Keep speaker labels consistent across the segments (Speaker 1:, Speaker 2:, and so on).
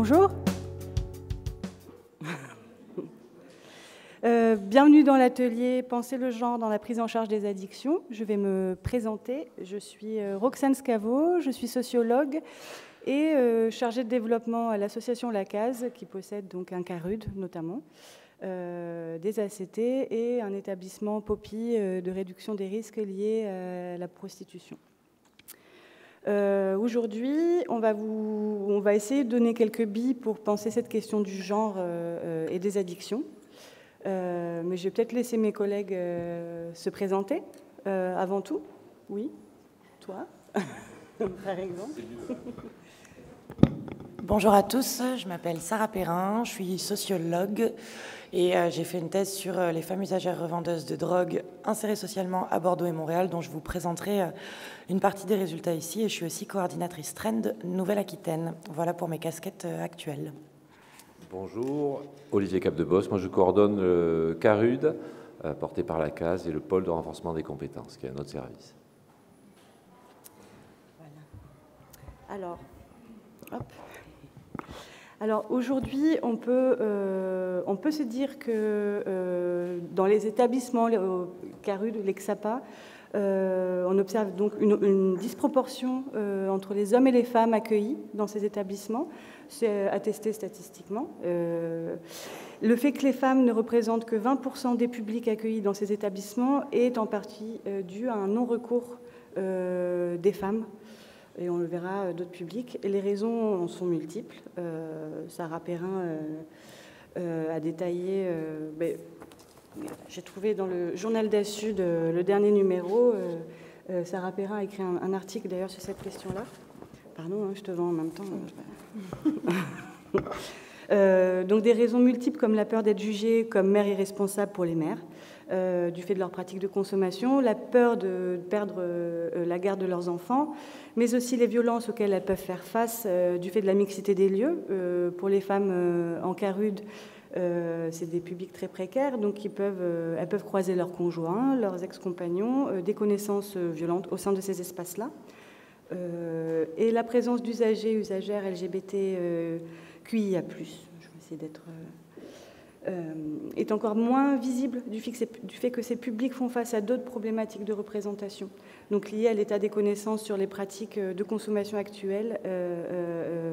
Speaker 1: Bonjour. Bienvenue dans l'atelier Penser le genre dans la prise en charge des addictions. Je vais me présenter. Je suis Roxane Scavo, je suis sociologue et chargée de développement à l'association La Case, qui possède donc un CARUD notamment, des ACT et un établissement POPI de réduction des risques liés à la prostitution. Aujourd'hui, on va essayer de donner quelques billes pour penser cette question du genre et des addictions. Mais je vais peut-être laisser mes collègues se présenter avant tout. Oui, toi, par exemple.
Speaker 2: Bonjour à tous, je m'appelle Sarah Perrin, je suis sociologue et j'ai fait une thèse sur les femmes usagères revendeuses de drogue insérées socialement à Bordeaux et Montréal, dont je vous présenterai une partie des résultats ici, et je suis aussi coordinatrice Trend Nouvelle-Aquitaine. Voilà pour mes casquettes actuelles.
Speaker 3: Bonjour, Olivier Capdebos. Moi, je coordonne le CARUD, porté par la CASE, et le pôle de renforcement des compétences, qui est à notre service.
Speaker 1: Voilà. Alors aujourd'hui, on peut se dire que dans les établissements, les CARUD, les XAPA, on observe donc une disproportion entre les hommes et les femmes accueillis dans ces établissements. C'est attesté statistiquement. Le fait que les femmes ne représentent que 20% des publics accueillis dans ces établissements est en partie dû à un non-recours des femmes, et on le verra d'autres publics. Et les raisons en sont multiples. Sarah Perrin a détaillé... j'ai trouvé dans le journal d'Assud, le dernier numéro, Sarah Perrin a écrit un article d'ailleurs sur cette question-là. Pardon, hein, je te vends en même temps. Donc des raisons multiples comme la peur d'être jugée comme mère irresponsable pour les mères, du fait de leur pratique de consommation, la peur de perdre la garde de leurs enfants, mais aussi les violences auxquelles elles peuvent faire face du fait de la mixité des lieux. Pour les femmes en CARUD, c'est des publics très précaires, donc elles peuvent croiser leurs conjoints, leurs ex-compagnons, des connaissances violentes au sein de ces espaces-là. Et la présence d'usagers, usagères LGBTQIA+, je vais essayer d'être... est encore moins visible du fait que ces publics font face à d'autres problématiques de représentation, donc liées à l'état des connaissances sur les pratiques de consommation actuelles,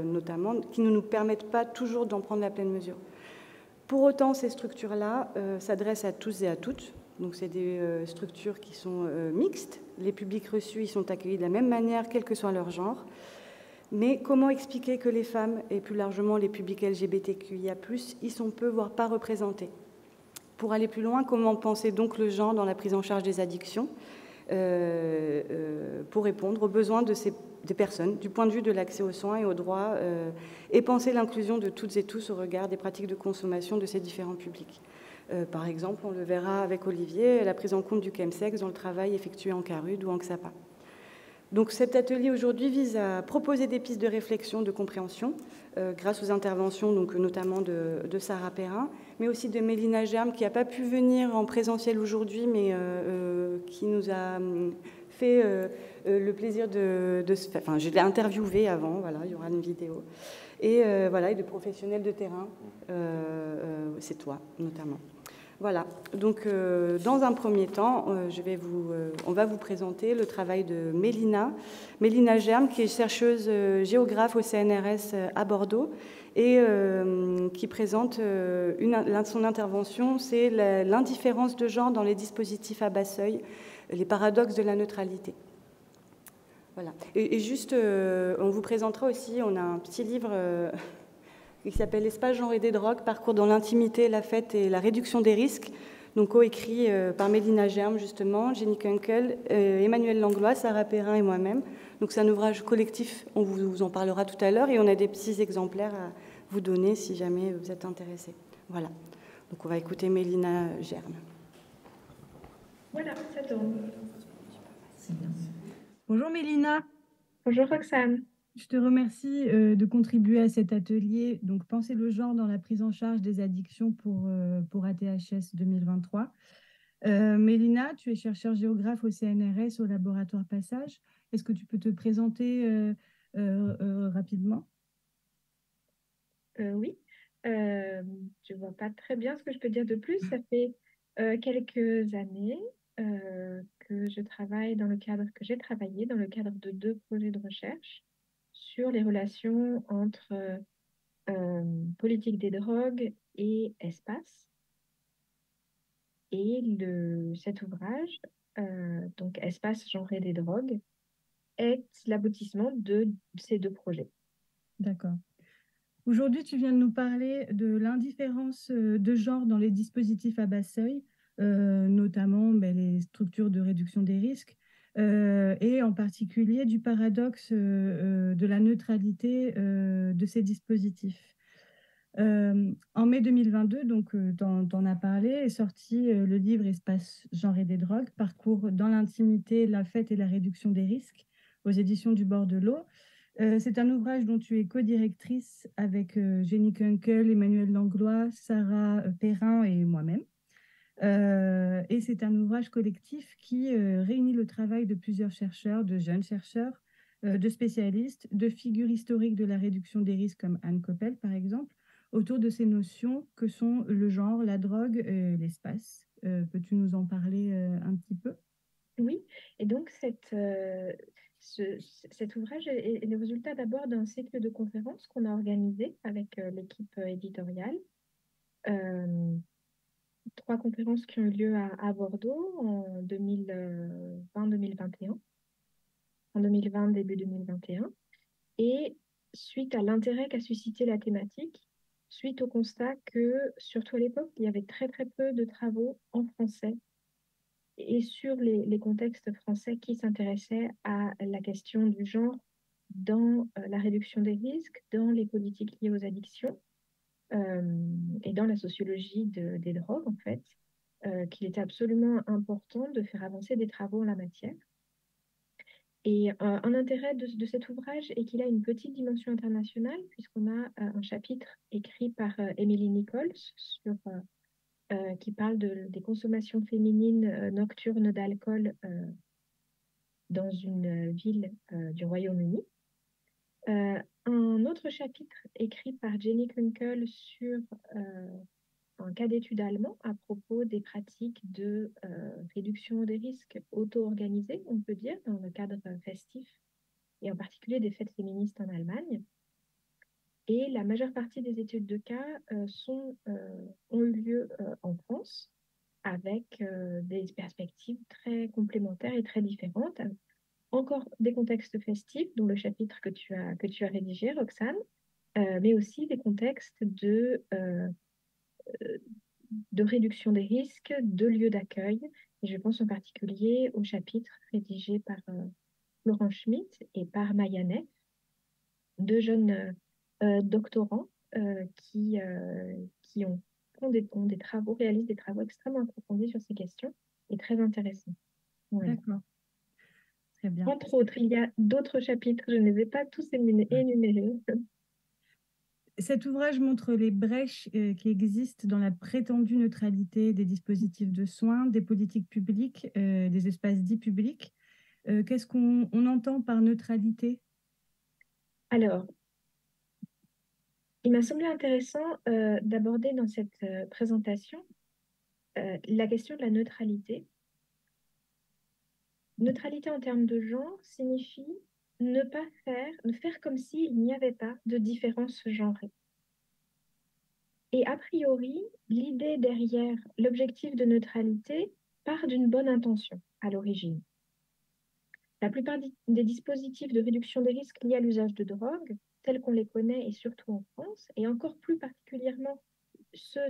Speaker 1: notamment, qui ne nous permettent pas toujours d'en prendre la pleine mesure. Pour autant, ces structures-là s'adressent à tous et à toutes. Donc, c'est des structures qui sont mixtes. Les publics reçus y sont accueillis de la même manière, quel que soit leur genre. Mais comment expliquer que les femmes, et plus largement les publics LGBTQIA+, y sont peu, voire pas représentés? Pour aller plus loin, comment penser donc le genre dans la prise en charge des addictions pour répondre aux besoins des personnes, du point de vue de l'accès aux soins et aux droits, et penser l'inclusion de toutes et tous au regard des pratiques de consommation de ces différents publics. Par exemple, on le verra avec Olivier, la prise en compte du chemsex dans le travail effectué en CARUD ou en XAPA. Donc cet atelier aujourd'hui vise à proposer des pistes de réflexion, de compréhension, grâce aux interventions donc, notamment de Sarah Perrin, mais aussi de Mélina Germe, qui n'a pas pu venir en présentiel aujourd'hui, mais qui nous a fait le plaisir enfin, je l'ai interviewée avant, voilà, il y aura une vidéo. Et voilà, et de professionnels de terrain, c'est toi notamment. Voilà, donc dans un premier temps, on va vous présenter le travail de Mélina Germe, qui est chercheuse géographe au CNRS à Bordeaux, et qui présente son intervention, c'est l'indifférence de genre dans les dispositifs à bas seuil, les paradoxes de la neutralité. Voilà. Et juste, on vous présentera aussi, on a un petit livre... qui s'appelle Espace genre et des drogues, parcours dans l'intimité, la fête et la réduction des risques, donc coécrit par Mélina Germe, justement, Jenny Kunkel, Emmanuel Langlois, Sarah Perrin et moi-même. Donc c'est un ouvrage collectif, on vous en parlera tout à l'heure, et on a des petits exemplaires à vous donner si jamais vous êtes intéressés. Voilà, donc on va écouter Mélina Germe.
Speaker 4: Voilà, ça tourne.
Speaker 1: Bonjour Mélina.
Speaker 4: Bonjour Roxane.
Speaker 1: Je te remercie de contribuer à cet atelier, donc Penser le genre dans la prise en charge des addictions pour ATHS 2023. Mélina, tu es chercheure géographe au CNRS au laboratoire Passage. Est-ce que tu peux te présenter rapidement?
Speaker 4: Oui. Je vois pas très bien ce que je peux dire de plus. Ça fait quelques années que je travaille dans le cadre, que j'ai travaillé dans le cadre de 2 projets de recherche sur les relations entre politique des drogues et espace. Et cet ouvrage, donc Espace genré des drogues, est l'aboutissement de ces 2 projets.
Speaker 5: D'accord. Aujourd'hui, tu viens de nous parler de l'indifférence de genre dans les dispositifs à bas seuil, notamment les structures de réduction des risques, et en particulier du paradoxe de la neutralité de ces dispositifs. En mai 2022, donc tu en as parlé, est sorti le livre Espace genré des drogues, parcours dans l'intimité, la fête et la réduction des risques aux éditions du Bord de l'eau. C'est un ouvrage dont tu es co-directrice avec Jenny Kunkel, Emmanuel Langlois, Sarah Perrin et moi-même. Et c'est un ouvrage collectif qui réunit le travail de plusieurs chercheurs, de jeunes chercheurs, de spécialistes, de figures historiques de la réduction des risques comme Anne Coppel, par exemple, autour de ces notions que sont le genre, la drogue, l'espace. Peux-tu nous en parler un petit peu?
Speaker 4: Oui, et donc cet ouvrage est le résultat d'abord d'un cycle de conférences qu'on a organisé avec l'équipe éditoriale. Euh, 3 conférences qui ont eu lieu à Bordeaux en 2020-2021, en 2020, début 2021. Et suite à l'intérêt qu'a suscité la thématique, suite au constat que, surtout à l'époque, il y avait très très peu de travaux en français et sur les contextes français qui s'intéressaient à la question du genre dans la réduction des risques, dans les politiques liées aux addictions et dans la sociologie des drogues, en fait, qu'il était absolument important de faire avancer des travaux en la matière. Et un intérêt de cet ouvrage est qu'il a une petite dimension internationale, puisqu'on a un chapitre écrit par Emily Nichols qui parle des consommations féminines nocturnes d'alcool dans une ville du Royaume-Uni. Un autre chapitre écrit par Jenny Kunkel sur un cas d'étude allemand à propos des pratiques de réduction des risques auto-organisées, on peut dire, dans le cadre festif, et en particulier des fêtes féministes en Allemagne. Et la majeure partie des études de cas ont eu lieu en France, avec des perspectives très complémentaires et très différentes. Encore des contextes festifs, dont le chapitre que tu as rédigé, Roxane, mais aussi des contextes de réduction des risques, de lieux d'accueil. Et je pense en particulier au chapitre rédigé par Florent Schmitt et par Maya Neff, 2 jeunes doctorants qui ont des travaux, réalisent des travaux extrêmement approfondis sur ces questions et très intéressants. Voilà.
Speaker 5: D'accord, très bien.
Speaker 4: Entre autres, il y a d'autres chapitres, je ne les ai pas tous énumérés.
Speaker 5: Cet ouvrage montre les brèches qui existent dans la prétendue neutralité des dispositifs de soins, des politiques publiques, des espaces dits publics. Qu'est-ce qu'on entend par neutralité?
Speaker 4: Alors, il m'a semblé intéressant d'aborder dans cette présentation la question de la neutralité. Neutralité en termes de genre signifie ne faire comme s'il n'y avait pas de différence genrée. Et a priori, l'idée derrière l'objectif de neutralité part d'une bonne intention à l'origine. La plupart des dispositifs de réduction des risques liés à l'usage de drogue, tels qu'on les connaît et surtout en France, et encore plus particulièrement ceux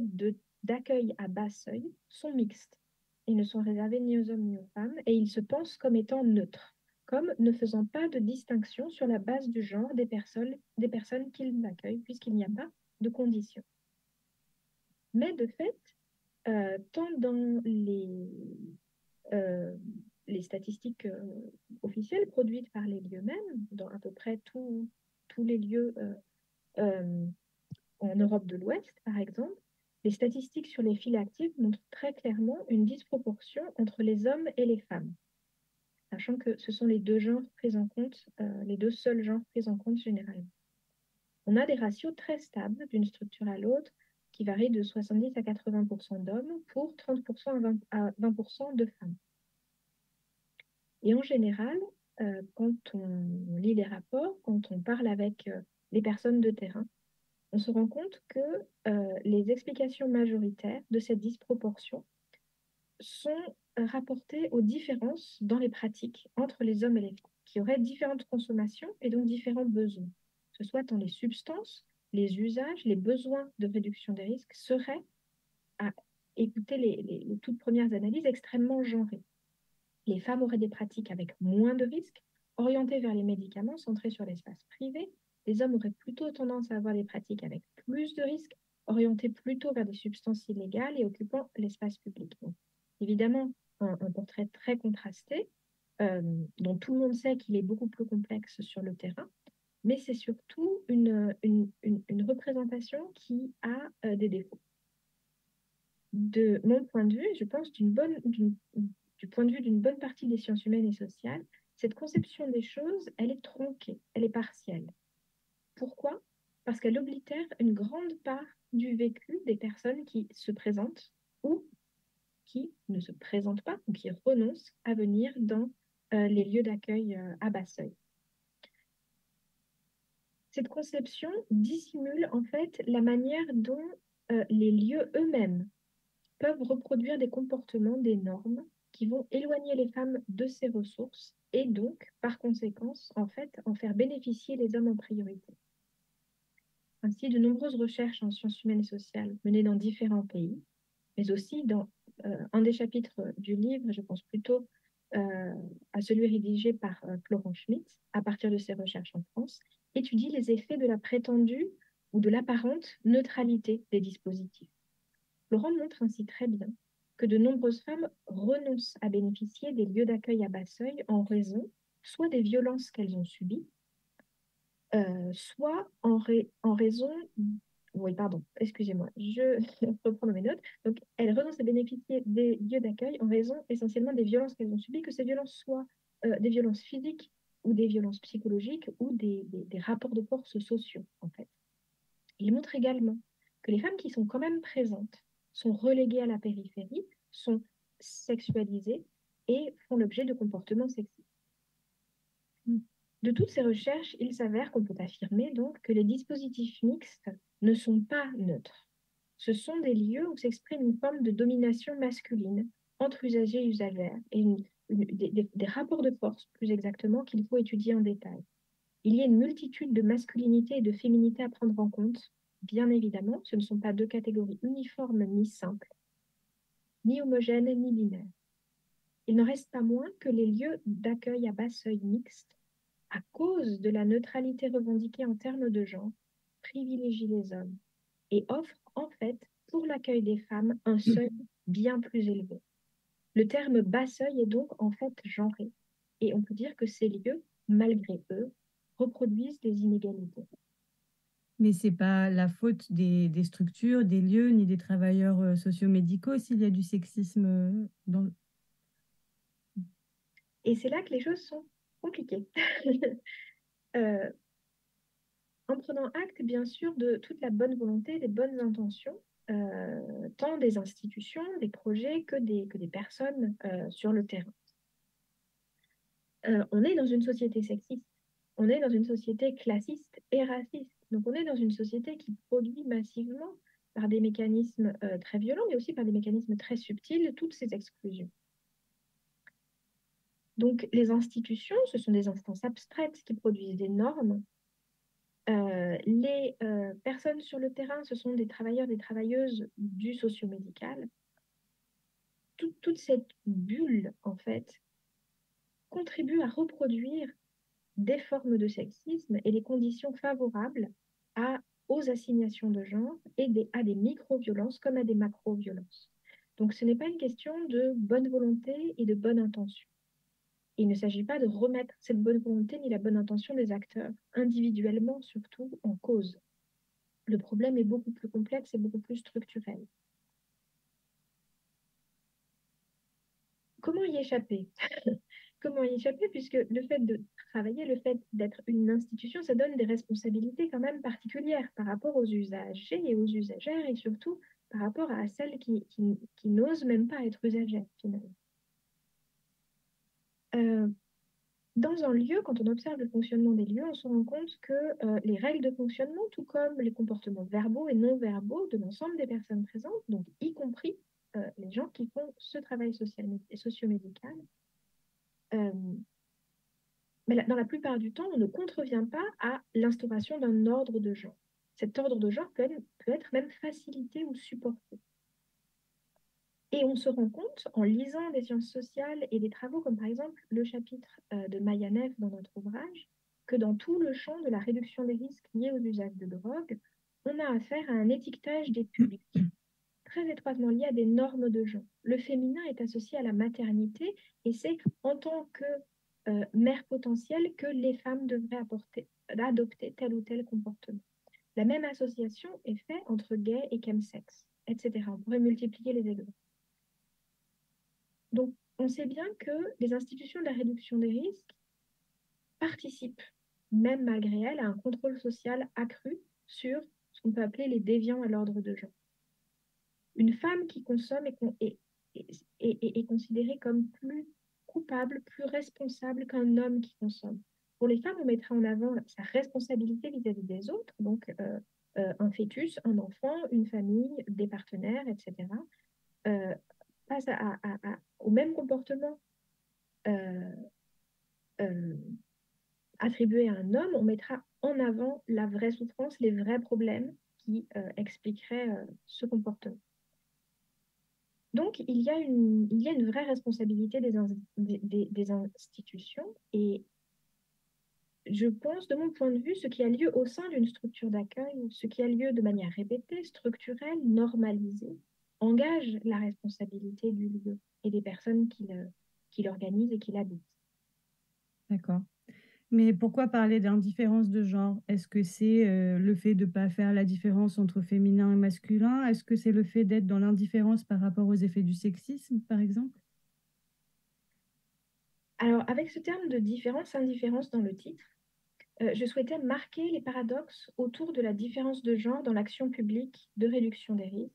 Speaker 4: d'accueil à bas seuil, sont mixtes. Ils ne sont réservés ni aux hommes ni aux femmes et ils se pensent comme étant neutres, comme ne faisant pas de distinction sur la base du genre des personnes qu'ils accueillent, puisqu'il n'y a pas de conditions. Mais de fait, tant dans euh, les statistiques officielles produites par les lieux mêmes, dans à peu près tous les lieux euh, en Europe de l'Ouest, par exemple, les statistiques sur les files actives montrent très clairement une disproportion entre les hommes et les femmes, sachant que ce sont les 2 genres pris en compte, les 2 seuls genres pris en compte généralement. on a des ratios très stables d'une structure à l'autre qui varient de 70 à 80% d'hommes pour 30% à 20% de femmes. Et en général, quand on lit les rapports, quand on parle avec les personnes de terrain, on se rend compte que les explications majoritaires de cette disproportion sont rapportées aux différences dans les pratiques entre les hommes et les femmes, qui auraient différentes consommations et donc différents besoins, que ce soit dans les substances, les usages, les besoins de réduction des risques, seraient, à écouter les toutes premières analyses, extrêmement genrées. Les femmes auraient des pratiques avec moins de risques, orientées vers les médicaments, centrées sur l'espace privé. Les hommes auraient plutôt tendance à avoir des pratiques avec plus de risques, orientées plutôt vers des substances illégales et occupant l'espace public. Donc, évidemment, un portrait très contrasté, dont tout le monde sait qu'il est beaucoup plus complexe sur le terrain, mais c'est surtout une représentation qui a des défauts. De mon point de vue, je pense du point de vue d'une bonne partie des sciences humaines et sociales, cette conception des choses, elle est tronquée, elle est partielle. Pourquoi? Parce qu'elle oblitère une grande part du vécu des personnes qui se présentent ou qui ne se présentent pas ou qui renoncent à venir dans les lieux d'accueil à bas seuil. Cette conception dissimule en fait la manière dont les lieux eux-mêmes peuvent reproduire des comportements, des normes qui vont éloigner les femmes de ces ressources et donc, par conséquence, en fait, en faire bénéficier les hommes en priorité. Ainsi, de nombreuses recherches en sciences humaines et sociales menées dans différents pays, mais aussi dans un des chapitres du livre, je pense plutôt à celui rédigé par Florent Schmitt, à partir de ses recherches en France, étudie les effets de la prétendue ou de l'apparente neutralité des dispositifs. Florent montre ainsi très bien que de nombreuses femmes renoncent à bénéficier des lieux d'accueil à bas seuil en raison soit des violences qu'elles ont subies, soit en raison... Oui, pardon, excusez-moi, je reprends mes notes. Donc, elles renoncent à bénéficier des lieux d'accueil en raison essentiellement des violences qu'elles ont subies, que ces violences soient des violences physiques ou des violences psychologiques ou des rapports de force sociaux, en fait. Il montre également que les femmes qui sont quand même présentes sont reléguées à la périphérie, sont sexualisées et font l'objet de comportements sexistes. De toutes ces recherches, il s'avère qu'on peut affirmer donc que les dispositifs mixtes ne sont pas neutres. Ce sont des lieux où s'exprime une forme de domination masculine entre usagers et usagères et des rapports de force, plus exactement, qu'il faut étudier en détail. Il y a une multitude de masculinité et de féminité à prendre en compte. Bien évidemment, ce ne sont pas deux catégories uniformes ni simples, ni homogènes ni binaires. Il n'en reste pas moins que les lieux d'accueil à bas seuil mixte, à cause de la neutralité revendiquée en termes de genre, privilégient les hommes et offrent en fait pour l'accueil des femmes un seuil bien plus élevé. Le terme bas seuil est donc en fait genré et on peut dire que ces lieux, malgré eux, reproduisent des inégalités.
Speaker 5: Mais ce n'est pas la faute des structures, des lieux, ni des travailleurs socio-médicaux s'il y a du sexisme dans...
Speaker 4: Et c'est là que les choses sont compliquées. En prenant acte, bien sûr, de toute la bonne volonté, des bonnes intentions, tant des institutions, des projets que des personnes sur le terrain. On est dans une société sexiste, on est dans une société classiste et raciste. Donc on est dans une société qui produit massivement, par des mécanismes très violents, mais aussi par des mécanismes très subtils, toutes ces exclusions. Donc les institutions, ce sont des instances abstraites qui produisent des normes. Les personnes sur le terrain, ce sont des travailleurs, des travailleuses du socio-médical. Toute cette bulle, en fait, contribue à reproduire des formes de sexisme et des conditions favorables aux assignations de genre et à des micro-violences comme à des macro-violences. Donc ce n'est pas une question de bonne volonté et de bonne intention. Il ne s'agit pas de remettre cette bonne volonté ni la bonne intention des acteurs, individuellement surtout, en cause. Le problème est beaucoup plus complexe et beaucoup plus structurel. Comment y échapper? comment y échapper, puisque le fait de travailler, le fait d'être une institution, ça donne des responsabilités quand même particulières par rapport aux usagers et aux usagères, et surtout par rapport à celles qui n'osent même pas être usagères, finalement. Dans un lieu, quand on observe le fonctionnement des lieux, on se rend compte que les règles de fonctionnement, tout comme les comportements verbaux et non verbaux de l'ensemble des personnes présentes, donc y compris les gens qui font ce travail socio-médical, mais dans la plupart du temps, on ne contrevient pas à l'instauration d'un ordre de genre. Cet ordre de genre peut être même facilité ou supporté. Et on se rend compte, en lisant des sciences sociales et des travaux, comme par exemple le chapitre de Maya Neff dans notre ouvrage, que dans tout le champ de la réduction des risques liés aux usages de drogue, on a affaire à un étiquetage des publics très étroitement lié à des normes de genre. Le féminin est associé à la maternité et c'est en tant que mère potentielle que les femmes devraient adopter tel ou tel comportement. La même association est faite entre gay et chemsex, etc. On pourrait multiplier les exemples. Donc, on sait bien que les institutions de la réduction des risques participent, même malgré elles, à un contrôle social accru sur ce qu'on peut appeler les déviants à l'ordre de genre. Une femme qui consomme est considérée comme plus coupable, plus responsable qu'un homme qui consomme. Pour les femmes, on mettra en avant sa responsabilité vis-à-vis des autres, donc un fœtus, un enfant, une famille, des partenaires, etc. Face au même comportement attribué à un homme, on mettra en avant la vraie souffrance, les vrais problèmes qui expliqueraient ce comportement. Donc, il y a une vraie responsabilité des institutions et je pense, de mon point de vue, ce qui a lieu au sein d'une structure d'accueil, ce qui a lieu de manière répétée, structurelle, normalisée, engage la responsabilité du lieu et des personnes qui l'organisent et qui l'habitent.
Speaker 5: D'accord. Mais pourquoi parler d'indifférence de genre? Est-ce que c'est le fait de ne pas faire la différence entre féminin et masculin? Est-ce que c'est le fait d'être dans l'indifférence par rapport aux effets du sexisme, par exemple?
Speaker 4: Alors, avec ce terme de indifférence dans le titre, je souhaitais marquer les paradoxes autour de la différence de genre dans l'action publique de réduction des risques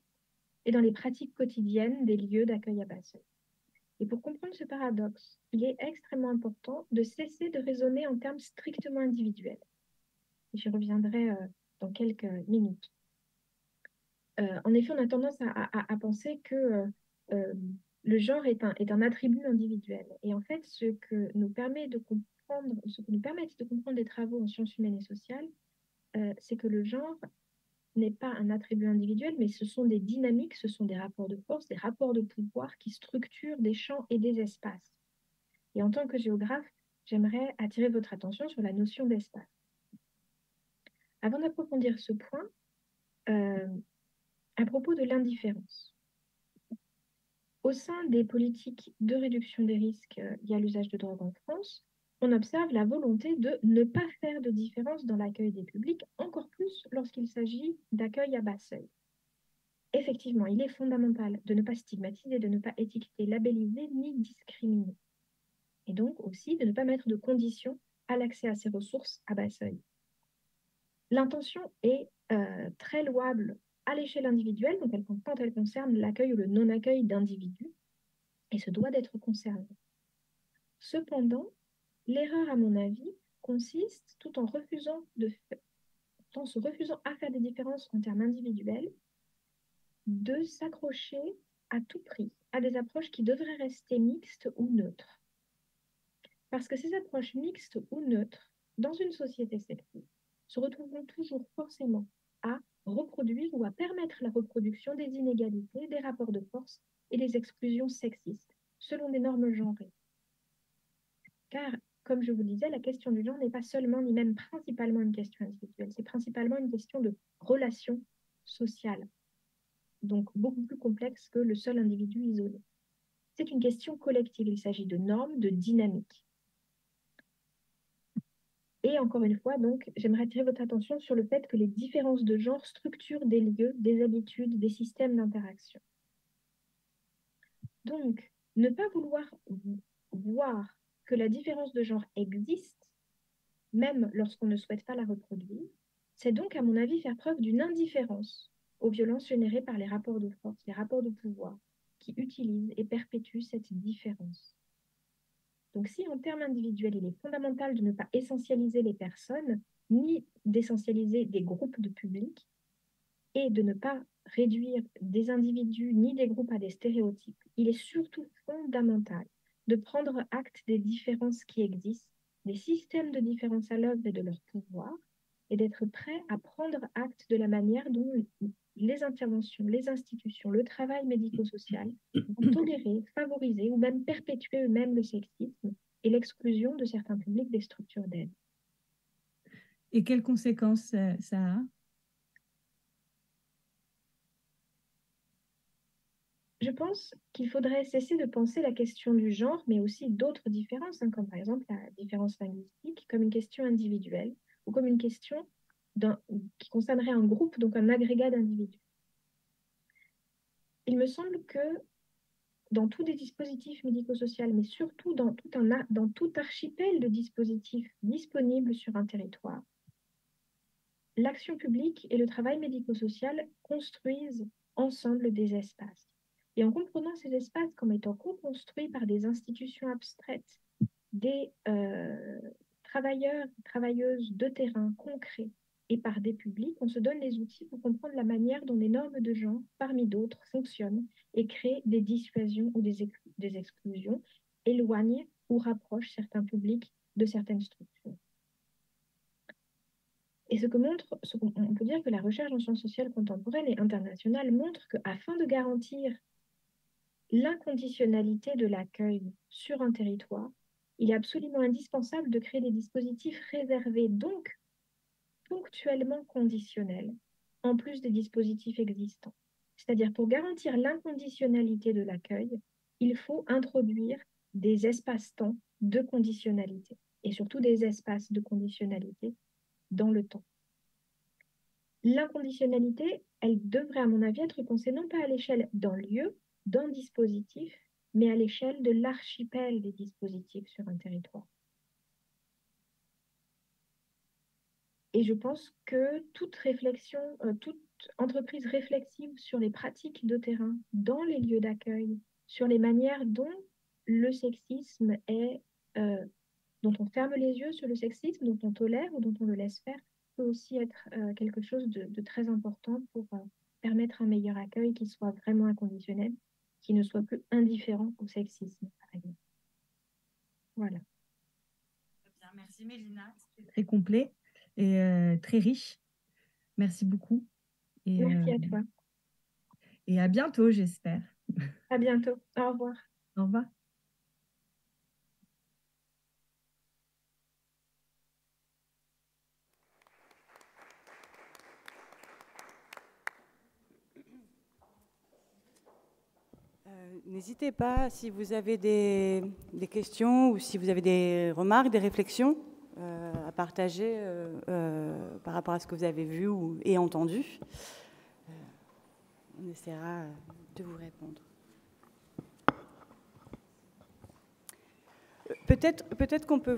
Speaker 4: et dans les pratiques quotidiennes des lieux d'accueil à bas seuil. Et pour comprendre ce paradoxe, il est extrêmement important de cesser de raisonner en termes strictement individuels. J'y reviendrai dans quelques minutes. En effet, on a tendance à penser que le genre est un attribut individuel. Et en fait, ce que nous permettent de comprendre des travaux en sciences humaines et sociales, c'est que le genre n'est pas un attribut individuel, mais ce sont des dynamiques, ce sont des rapports de force, des rapports de pouvoir qui structurent des champs et des espaces. Et en tant que géographe, j'aimerais attirer votre attention sur la notion d'espace. Avant d'approfondir ce point, à propos de l'indifférence. Au sein des politiques de réduction des risques liés à l'usage de drogue en France, on observe la volonté de ne pas faire de différence dans l'accueil des publics, encore plus lorsqu'il s'agit d'accueil à bas seuil. Effectivement, il est fondamental de ne pas stigmatiser, de ne pas étiqueter, labelliser ni discriminer. Et donc aussi de ne pas mettre de conditions à l'accès à ces ressources à bas seuil. L'intention est très louable à l'échelle individuelle, donc quand elle concerne l'accueil ou le non-accueil d'individus, et se doit d'être conservé. Cependant, l'erreur, à mon avis, consiste, tout en se refusant à faire des différences en termes individuels, de s'accrocher à tout prix à des approches qui devraient rester mixtes ou neutres. Parce que ces approches mixtes ou neutres, dans une société sexiste, se retrouveront toujours forcément à reproduire ou à permettre la reproduction des inégalités, des rapports de force et des exclusions sexistes, selon des normes genrées. Car, comme je vous disais, la question du genre n'est pas seulement ni même principalement une question individuelle, c'est principalement une question de relations sociales, donc beaucoup plus complexe que le seul individu isolé. C'est une question collective, il s'agit de normes, de dynamiques. Et encore une fois, donc, j'aimerais attirer votre attention sur le fait que les différences de genre structurent des lieux, des habitudes, des systèmes d'interaction. Donc, ne pas vouloir voir que la différence de genre existe, même lorsqu'on ne souhaite pas la reproduire, c'est donc, à mon avis, faire preuve d'une indifférence aux violences générées par les rapports de force, les rapports de pouvoir, qui utilisent et perpétuent cette différence. Donc si en termes individuels, il est fondamental de ne pas essentialiser les personnes, ni d'essentialiser des groupes de public, et de ne pas réduire des individus ni des groupes à des stéréotypes, il est surtout fondamental de prendre acte des différences qui existent, des systèmes de différence à l'œuvre et de leur pouvoir, et d'être prêt à prendre acte de la manière dont les interventions, les institutions, le travail médico-social vont tolérer, favoriser ou même perpétuer eux-mêmes le sexisme et l'exclusion de certains publics des structures d'aide.
Speaker 5: Et quelles conséquences ça a?
Speaker 4: Je pense qu'il faudrait cesser de penser la question du genre, mais aussi d'autres différences, comme par exemple la différence linguistique, comme une question individuelle ou comme une question qui concernerait un groupe, donc un agrégat d'individus. Il me semble que dans tous les dispositifs médico-sociaux, mais surtout dans tout archipel de dispositifs disponibles sur un territoire, l'action publique et le travail médico-social construisent ensemble des espaces. Et en comprenant ces espaces comme étant co-construits par des institutions abstraites, des travailleurs, travailleuses de terrain concrets et par des publics, on se donne les outils pour comprendre la manière dont les normes de genre, parmi d'autres, fonctionnent et créent des dissuasions ou des exclusions, éloignent ou rapprochent certains publics de certaines structures. Et on peut dire que la recherche en sciences sociales contemporaines et internationales montre qu'afin de garantir l'inconditionnalité de l'accueil sur un territoire, il est absolument indispensable de créer des dispositifs réservés, donc ponctuellement conditionnels, en plus des dispositifs existants. C'est-à-dire, pour garantir l'inconditionnalité de l'accueil, il faut introduire des espaces-temps de conditionnalité, et surtout des espaces de conditionnalité dans le temps. L'inconditionnalité, elle devrait, à mon avis, être pensée non pas à l'échelle d'un lieu, d'un dispositif, mais à l'échelle de l'archipel des dispositifs sur un territoire. Et je pense que toute réflexion, toute entreprise réflexive sur les pratiques de terrain dans les lieux d'accueil, sur les manières dont le sexisme est, dont on ferme les yeux sur le sexisme, dont on tolère ou dont on le laisse faire, peut aussi être quelque chose de très important pour permettre un meilleur accueil qui soit vraiment inconditionnel, qui ne soit plus indifférent au sexisme, par exemple. Voilà.
Speaker 5: Bien, merci Mélina, c'était très complet et très riche. Merci beaucoup. Et,
Speaker 4: merci à toi.
Speaker 5: Et à bientôt, j'espère.
Speaker 4: À bientôt. Au revoir.
Speaker 5: Au revoir.
Speaker 1: N'hésitez pas, si vous avez des questions ou si vous avez des remarques, des réflexions à partager par rapport à ce que vous avez vu et entendu. On essaiera de vous répondre. Peut-être qu'on peut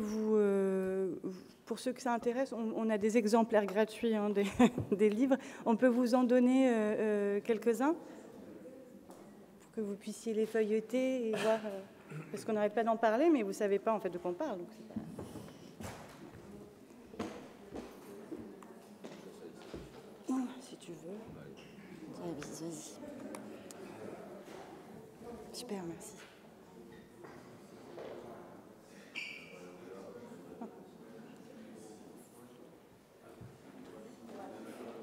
Speaker 1: pour ceux que ça intéresse, on a des exemplaires gratuits des livres. On peut vous en donner quelques-uns pour que vous puissiez les feuilleter et voir. Parce qu'on n'arrête pas d'en parler, mais vous ne savez pas en fait de quoi on parle. Donc c'est pas... Oh, si tu veux. Vas-y. Super, merci.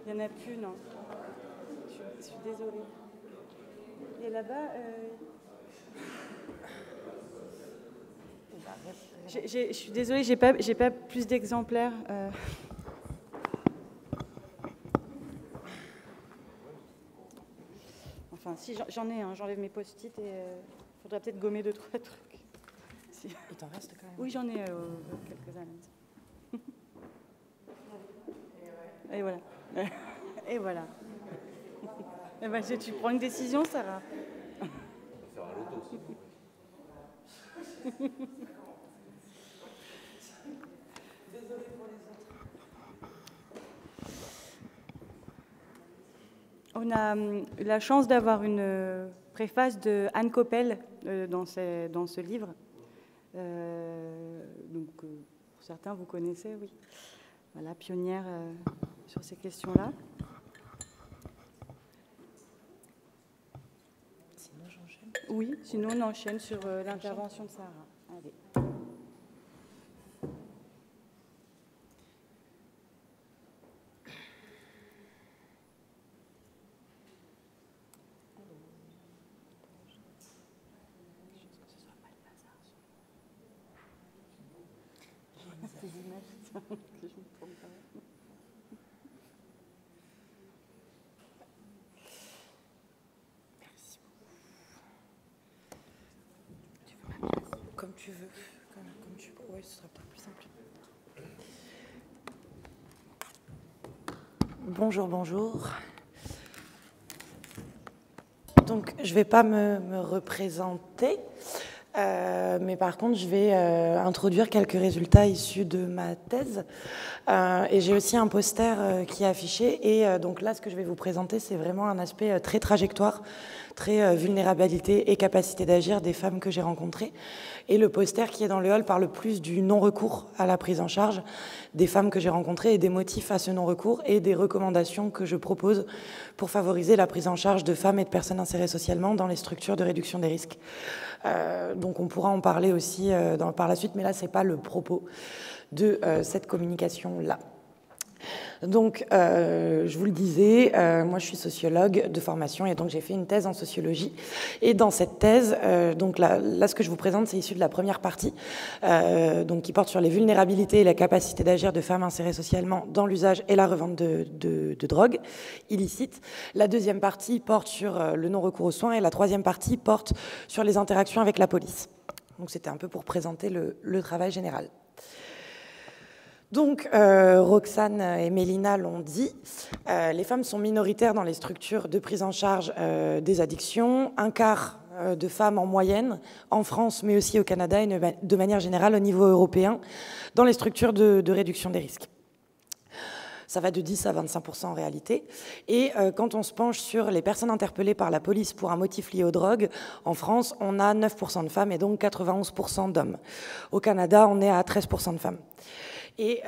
Speaker 1: Il n'y en a plus, non. Je suis désolée. Et là-bas, je suis désolée, j'ai pas plus d'exemplaires. Enfin, si j'en ai, j'enlève mes post-it et il faudrait peut-être gommer 2-3 trucs. Si.
Speaker 2: Il t'en reste quand même.
Speaker 1: Oui, j'en ai quelques-uns. Et voilà. Et voilà. Et ben, tu prends une décision, Sarah. On va faire un loto aussi. On a eu la chance d'avoir une préface de Anne Coppel dans ce livre. Donc, pour certains, vous connaissez, oui. Voilà, pionnière sur ces questions-là.
Speaker 2: Sinon, j'enchaîne.
Speaker 1: Oui, sinon on enchaîne sur l'intervention de Sarah. Allez.
Speaker 2: Comme tu veux. Comme tu veux. Oui, ce sera peut-être plus simple. Bonjour, bonjour. Donc, je ne vais pas me représenter, mais par contre, je vais introduire quelques résultats issus de ma thèse. Et j'ai aussi un poster qui est affiché. Et donc là, ce que je vais vous présenter, c'est vraiment un aspect très trajectoire, très vulnérabilité et capacité d'agir des femmes que j'ai rencontrées. Et le poster qui est dans le hall parle plus du non-recours à la prise en charge des femmes que j'ai rencontrées et des motifs à ce non-recours et des recommandations que je propose pour favoriser la prise en charge de femmes et de personnes insérées socialement dans les structures de réduction des risques. Donc on pourra en parler aussi par la suite, mais là, ce n'est pas le propos de cette communication-là. Donc, je vous le disais, moi je suis sociologue de formation et donc j'ai fait une thèse en sociologie. Et dans cette thèse, donc là, ce que je vous présente, c'est issu de la première partie, donc qui porte sur les vulnérabilités et la capacité d'agir de femmes insérées socialement dans l'usage et la revente de drogue illicite. La deuxième partie porte sur le non-recours aux soins et la troisième partie porte sur les interactions avec la police. Donc c'était un peu pour présenter le travail général. Donc, Roxane et Mélina l'ont dit, les femmes sont minoritaires dans les structures de prise en charge des addictions. Un quart de femmes en moyenne, en France, mais aussi au Canada et de manière générale au niveau européen, dans les structures de réduction des risques. Ça va de 10 à 25% en réalité. Et quand on se penche sur les personnes interpellées par la police pour un motif lié aux drogues, en France, on a 9% de femmes et donc 91% d'hommes. Au Canada, on est à 13% de femmes. Et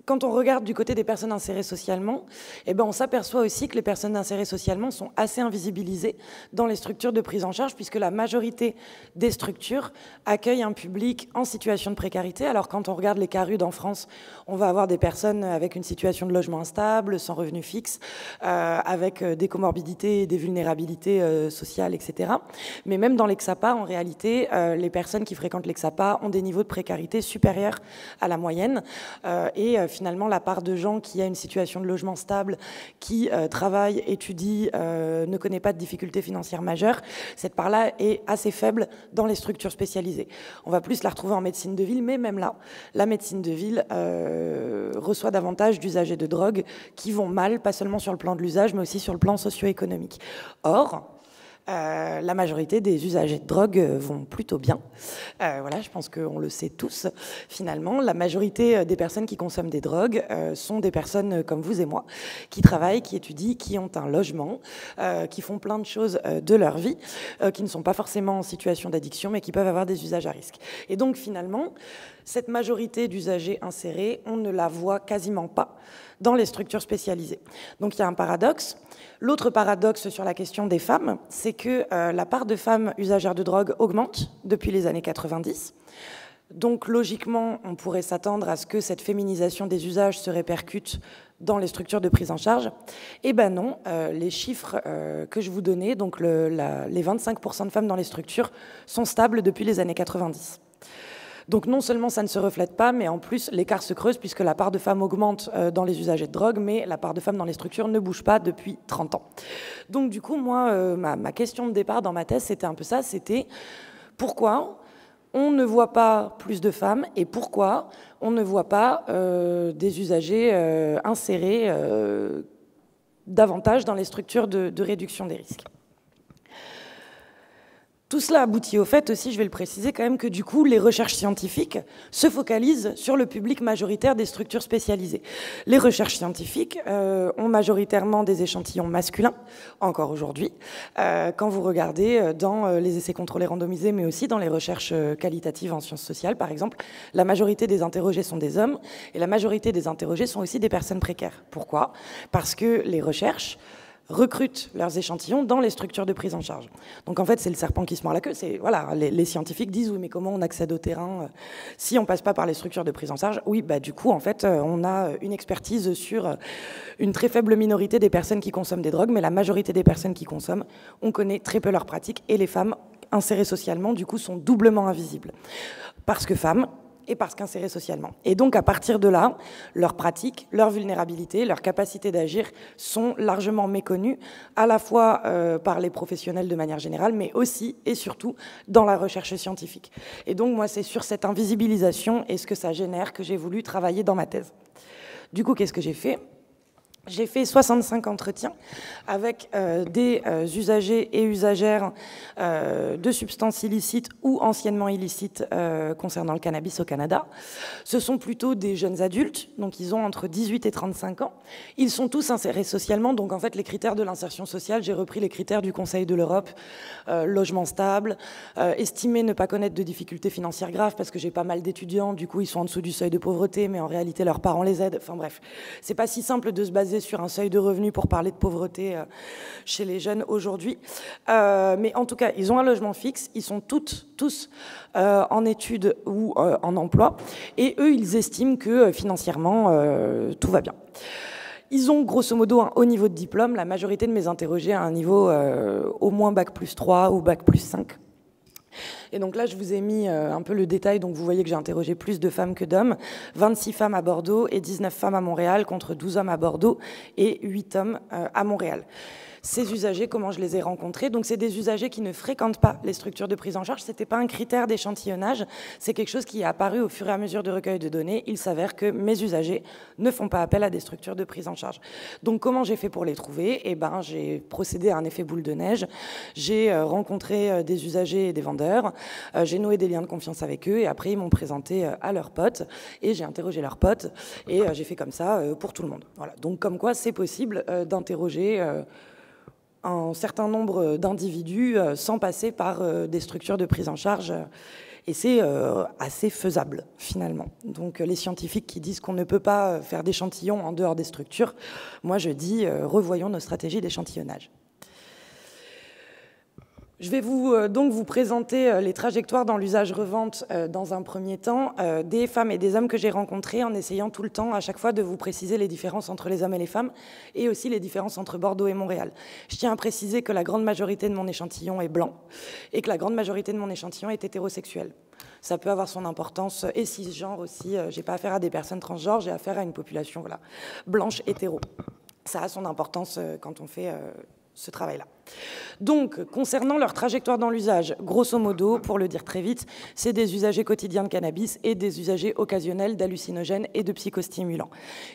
Speaker 2: quand on regarde du côté des personnes insérées socialement, eh ben on s'aperçoit aussi que les personnes insérées socialement sont assez invisibilisées dans les structures de prise en charge, puisque la majorité des structures accueillent un public en situation de précarité. Alors quand on regarde les CARUD en France, on va avoir des personnes avec une situation de logement instable, sans revenu fixe, avec des comorbidités et des vulnérabilités sociales, etc. Mais même dans l'Exapa, en réalité, les personnes qui fréquentent l'Exapa ont des niveaux de précarité supérieurs à la moyenne. Et finalement, la part de gens qui a une situation de logement stable, qui travaille, étudie, ne connaît pas de difficultés financières majeures, cette part-là est assez faible dans les structures spécialisées. On va plus la retrouver en médecine de ville, mais même là, la médecine de ville reçoit davantage d'usagers de drogue qui vont mal, pas seulement sur le plan de l'usage, mais aussi sur le plan socio-économique. Or, la majorité des usagers de drogue vont plutôt bien. Voilà, je pense qu'on le sait tous. Finalement, la majorité des personnes qui consomment des drogues sont des personnes comme vous et moi, qui travaillent, qui étudient, qui ont un logement, qui font plein de choses de leur vie, qui ne sont pas forcément en situation d'addiction, mais qui peuvent avoir des usages à risque. Et donc, finalement, cette majorité d'usagers insérés, on ne la voit quasiment pas dans les structures spécialisées. Donc il y a un paradoxe. L'autre paradoxe sur la question des femmes, c'est que la part de femmes usagères de drogue augmente depuis les années 90. Donc logiquement, on pourrait s'attendre à ce que cette féminisation des usages se répercute dans les structures de prise en charge. Eh ben non, les chiffres que je vous donnais, donc les 25% de femmes dans les structures, sont stables depuis les années 90. Donc non seulement ça ne se reflète pas, mais en plus l'écart se creuse puisque la part de femmes augmente dans les usagers de drogue, mais la part de femmes dans les structures ne bouge pas depuis 30 ans. Donc du coup, moi, ma question de départ dans ma thèse, c'était un peu ça, c'était pourquoi on ne voit pas plus de femmes et pourquoi on ne voit pas des usagers insérés davantage dans les structures de réduction des risques. Tout cela aboutit au fait aussi, je vais le préciser quand même, que du coup, les recherches scientifiques se focalisent sur le public majoritaire des structures spécialisées. Les recherches scientifiques ont majoritairement des échantillons masculins, encore aujourd'hui, quand vous regardez dans les essais contrôlés randomisés, mais aussi dans les recherches qualitatives en sciences sociales, par exemple, la majorité des interrogés sont des hommes, et la majorité des interrogés sont aussi des personnes précaires. Pourquoi ? Parce que les recherches recrutent leurs échantillons dans les structures de prise en charge. Donc en fait, c'est le serpent qui se mord la queue. C'est, voilà, les scientifiques disent, oui, mais comment on accède au terrain si on passe pas par les structures de prise en charge? Oui, bah du coup, en fait, on a une expertise sur une très faible minorité des personnes qui consomment des drogues, mais la majorité des personnes qui consomment, on connaît très peu leurs pratiques, et les femmes insérées socialement, du coup, sont doublement invisibles. Parce que femmes, et parce qu'insérées socialement. Et donc, à partir de là, leurs pratiques, leur vulnérabilité, leur capacité d'agir sont largement méconnues, à la fois par les professionnels de manière générale, mais aussi et surtout dans la recherche scientifique. Et donc, moi, c'est sur cette invisibilisation et ce que ça génère que j'ai voulu travailler dans ma thèse. Du coup, qu'est-ce que j'ai fait ? J'ai fait 65 entretiens avec des usagers et usagères de substances illicites ou anciennement illicites concernant le cannabis au Canada. Ce sont plutôt des jeunes adultes, donc ils ont entre 18 et 35 ans. Ils sont tous insérés socialement, donc en fait les critères de l'insertion sociale, j'ai repris les critères du Conseil de l'Europe, logement stable, estimer ne pas connaître de difficultés financières graves, parce que j'ai pas mal d'étudiants, du coup ils sont en dessous du seuil de pauvreté, mais en réalité leurs parents les aident, enfin bref. C'est pas si simple de se baser sur un seuil de revenus pour parler de pauvreté chez les jeunes aujourd'hui. Mais en tout cas, ils ont un logement fixe, ils sont tous en études ou en emploi, et eux, ils estiment que financièrement, tout va bien. Ils ont grosso modo un haut niveau de diplôme. La majorité de mes interrogés a un niveau au moins bac+3 ou bac+5. Et donc là, je vous ai mis un peu le détail, donc vous voyez que j'ai interrogé plus de femmes que d'hommes, 26 femmes à Bordeaux et 19 femmes à Montréal, contre 12 hommes à Bordeaux et 8 hommes à Montréal. Ces usagers, comment je les ai rencontrés? Donc c'est des usagers qui ne fréquentent pas les structures de prise en charge. C'était pas un critère d'échantillonnage, c'est quelque chose qui est apparu au fur et à mesure du recueil de données. Il s'avère que mes usagers ne font pas appel à des structures de prise en charge. Donc comment j'ai fait pour les trouver? Eh ben, j'ai procédé à un effet boule de neige. J'ai rencontré des usagers et des vendeurs. J'ai noué des liens de confiance avec eux, et après ils m'ont présenté à leurs potes, et j'ai interrogé leurs potes, et j'ai fait comme ça pour tout le monde. Voilà. Donc comme quoi c'est possible d'interroger un certain nombre d'individus sans passer par des structures de prise en charge, et c'est assez faisable finalement. Donc les scientifiques qui disent qu'on ne peut pas faire d'échantillons en dehors des structures, moi je dis revoyons nos stratégies d'échantillonnage. Je vais donc vous présenter les trajectoires dans l'usage-revente dans un premier temps, des femmes et des hommes que j'ai rencontrés, en essayant tout le temps à chaque fois de vous préciser les différences entre les hommes et les femmes, et aussi les différences entre Bordeaux et Montréal. Je tiens à préciser que la grande majorité de mon échantillon est blanc, et que la grande majorité de mon échantillon est hétérosexuel. Ça peut avoir son importance, et cisgenre aussi. J'ai pas affaire à des personnes transgenres, j'ai affaire à une population blanche hétéro. Ça a son importance quand on fait ce travail-là. Donc, concernant leur trajectoire dans l'usage, grosso modo, pour le dire très vite, c'est des usagers quotidiens de cannabis et des usagers occasionnels d'hallucinogènes et de psychostimulants.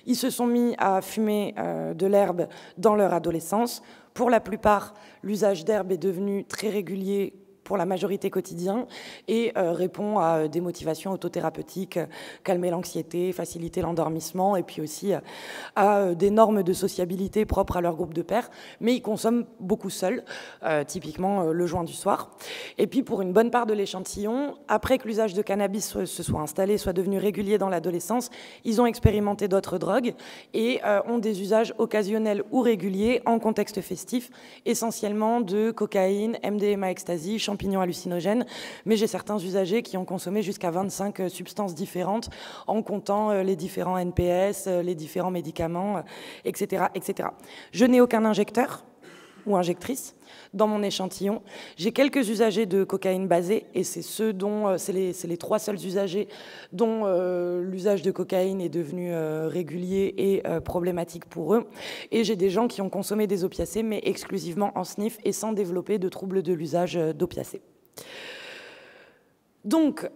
Speaker 2: Ils se sont mis à fumer de l'herbe dans leur adolescence. Pour la plupart, l'usage d'herbe est devenu très régulier, pour la majorité quotidien, et répond à des motivations autothérapeutiques, calmer l'anxiété, faciliter l'endormissement, et puis aussi à des normes de sociabilité propres à leur groupe de pairs, mais ils consomment beaucoup seuls, typiquement le joint du soir. Et puis pour une bonne part de l'échantillon, après que l'usage de cannabis se soit installé, soit devenu régulier dans l'adolescence, ils ont expérimenté d'autres drogues et ont des usages occasionnels ou réguliers en contexte festif, essentiellement de cocaïne, MDMA, ecstasy, champignons hallucinogènes, mais j'ai certains usagers qui ont consommé jusqu'à 25 substances différentes en comptant les différents NPS, les différents médicaments, etc., etc. Je n'ai aucun injecteur ou injectrice dans mon échantillon. J'ai quelques usagers de cocaïne basée, et c'est les 3 seuls usagers dont l'usage de cocaïne est devenu régulier et problématique pour eux. Et j'ai des gens qui ont consommé des opiacés, mais exclusivement en sniff et sans développer de troubles de l'usage d'opiacés. Donc,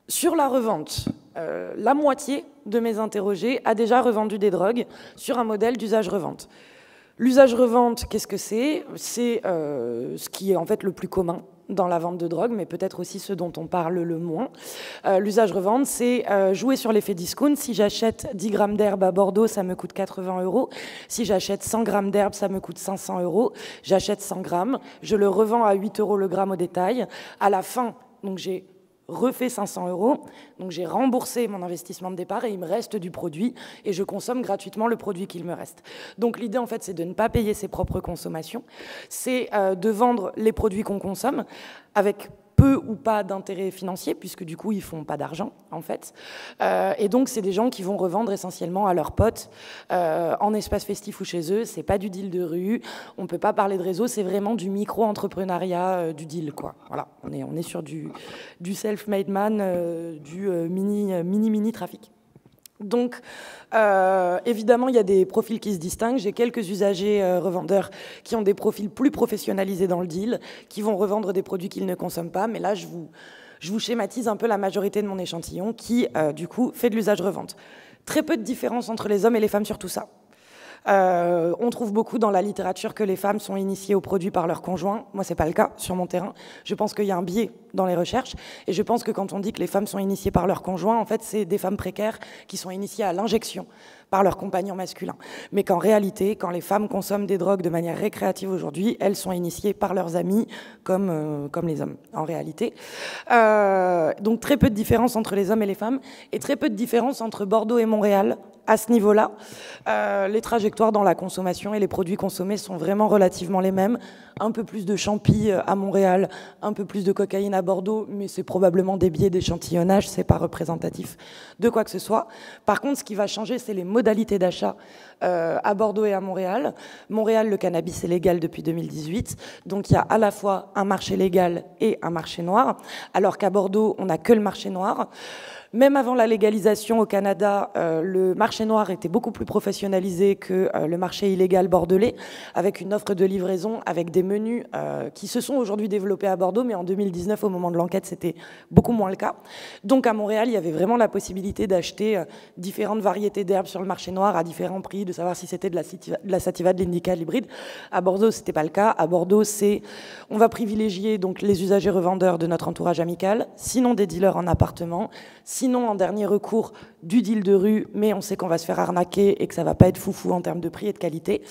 Speaker 2: sur la revente, la moitié de mes interrogés a déjà revendu des drogues sur un modèle d'usage-revente. L'usage-revente, qu'est-ce que c'est? C'est ce qui est en fait le plus commun dans la vente de drogue, mais peut-être aussi ce dont on parle le moins. L'usage-revente, c'est jouer sur l'effet discount. Si j'achète 10 grammes d'herbe à Bordeaux, ça me coûte 80 €. Si j'achète 100 grammes d'herbe, ça me coûte 500 €. J'achète 100 grammes, je le revends à 8 € le gramme au détail. À la fin, donc j'ai refait 500 €, donc j'ai remboursé mon investissement de départ et il me reste du produit et je consomme gratuitement le produit qu'il me reste. Donc l'idée en fait c'est de ne pas payer ses propres consommations, c'est de vendre les produits qu'on consomme avec peu ou pas d'intérêt financier, puisque du coup, ils font pas d'argent, en fait. Et donc, c'est des gens qui vont revendre essentiellement à leurs potes, en espace festif ou chez eux. C'est pas du deal de rue, on peut pas parler de réseau, c'est vraiment du micro-entrepreneuriat, du deal, quoi. Voilà, on est sur du self-made man, du mini trafic. Donc, évidemment, il y a des profils qui se distinguent. J'ai quelques usagers revendeurs qui ont des profils plus professionnalisés dans le deal, qui vont revendre des produits qu'ils ne consomment pas. Mais là, je vous schématise un peu la majorité de mon échantillon qui, du coup, fait de l'usage-revente. Très peu de différence entre les hommes et les femmes sur tout ça. On trouve beaucoup dans la littérature que les femmes sont initiées aux produits par leur conjoint. Moi, c'est pas le cas sur mon terrain. Je pense qu'il y a un biais dans les recherches. Et je pense que quand on dit que les femmes sont initiées par leur conjoint, en fait, c'est des femmes précaires qui sont initiées à l'injection par leur compagnon masculin. Mais qu'en réalité, quand les femmes consomment des drogues de manière récréative aujourd'hui, elles sont initiées par leurs amis comme les hommes, en réalité. Donc très peu de différence entre les hommes et les femmes et très peu de différence entre Bordeaux et Montréal à ce niveau-là. Les trajectoires dans la consommation et les produits consommés sont vraiment relativement les mêmes. Un peu plus de champi à Montréal, un peu plus de cocaïne à Bordeaux, mais c'est probablement des biais d'échantillonnage, c'est pas représentatif de quoi que ce soit. Par contre, ce qui va changer, c'est les modalités d'achat à Bordeaux et à Montréal. Montréal, le cannabis est légal depuis 2018, donc il y a à la fois un marché légal et un marché noir, alors qu'à Bordeaux, on n'a que le marché noir. Même avant la légalisation au Canada, le marché noir était beaucoup plus professionnalisé que le marché illégal bordelais, avec une offre de livraison, avec des menus qui se sont aujourd'hui développés à Bordeaux, mais en 2019, au moment de l'enquête, c'était beaucoup moins le cas. Donc à Montréal, il y avait vraiment la possibilité d'acheter différentes variétés d'herbes sur le marché noir à différents prix, de savoir si c'était de la sativa, de l'indica, de l'hybride. À Bordeaux, c'était pas le cas. À Bordeaux, on va privilégier donc les usagers revendeurs de notre entourage amical, sinon des dealers en appartement, sinon en dernier recours du deal de rue, mais on sait qu'on va se faire arnaquer et que ça va pas être foufou en termes de prix et de qualité.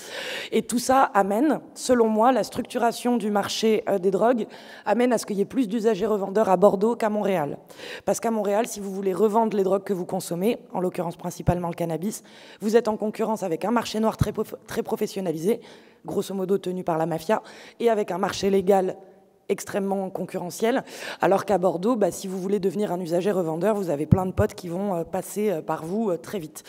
Speaker 2: Et tout ça amène, selon moi, la structuration du marché des drogues amène à ce qu'il y ait plus d'usagers revendeurs à Bordeaux qu'à Montréal. Parce qu'à Montréal, si vous voulez revendre les drogues que vous consommez, en l'occurrence principalement le cannabis, vous êtes en concurrence avec un marché noir très professionnalisé, grosso modo tenu par la mafia, et avec un marché légal extrêmement concurrentiel, alors qu'à Bordeaux, si vous voulez devenir un usager revendeur, vous avez plein de potes qui vont passer par vous très vite.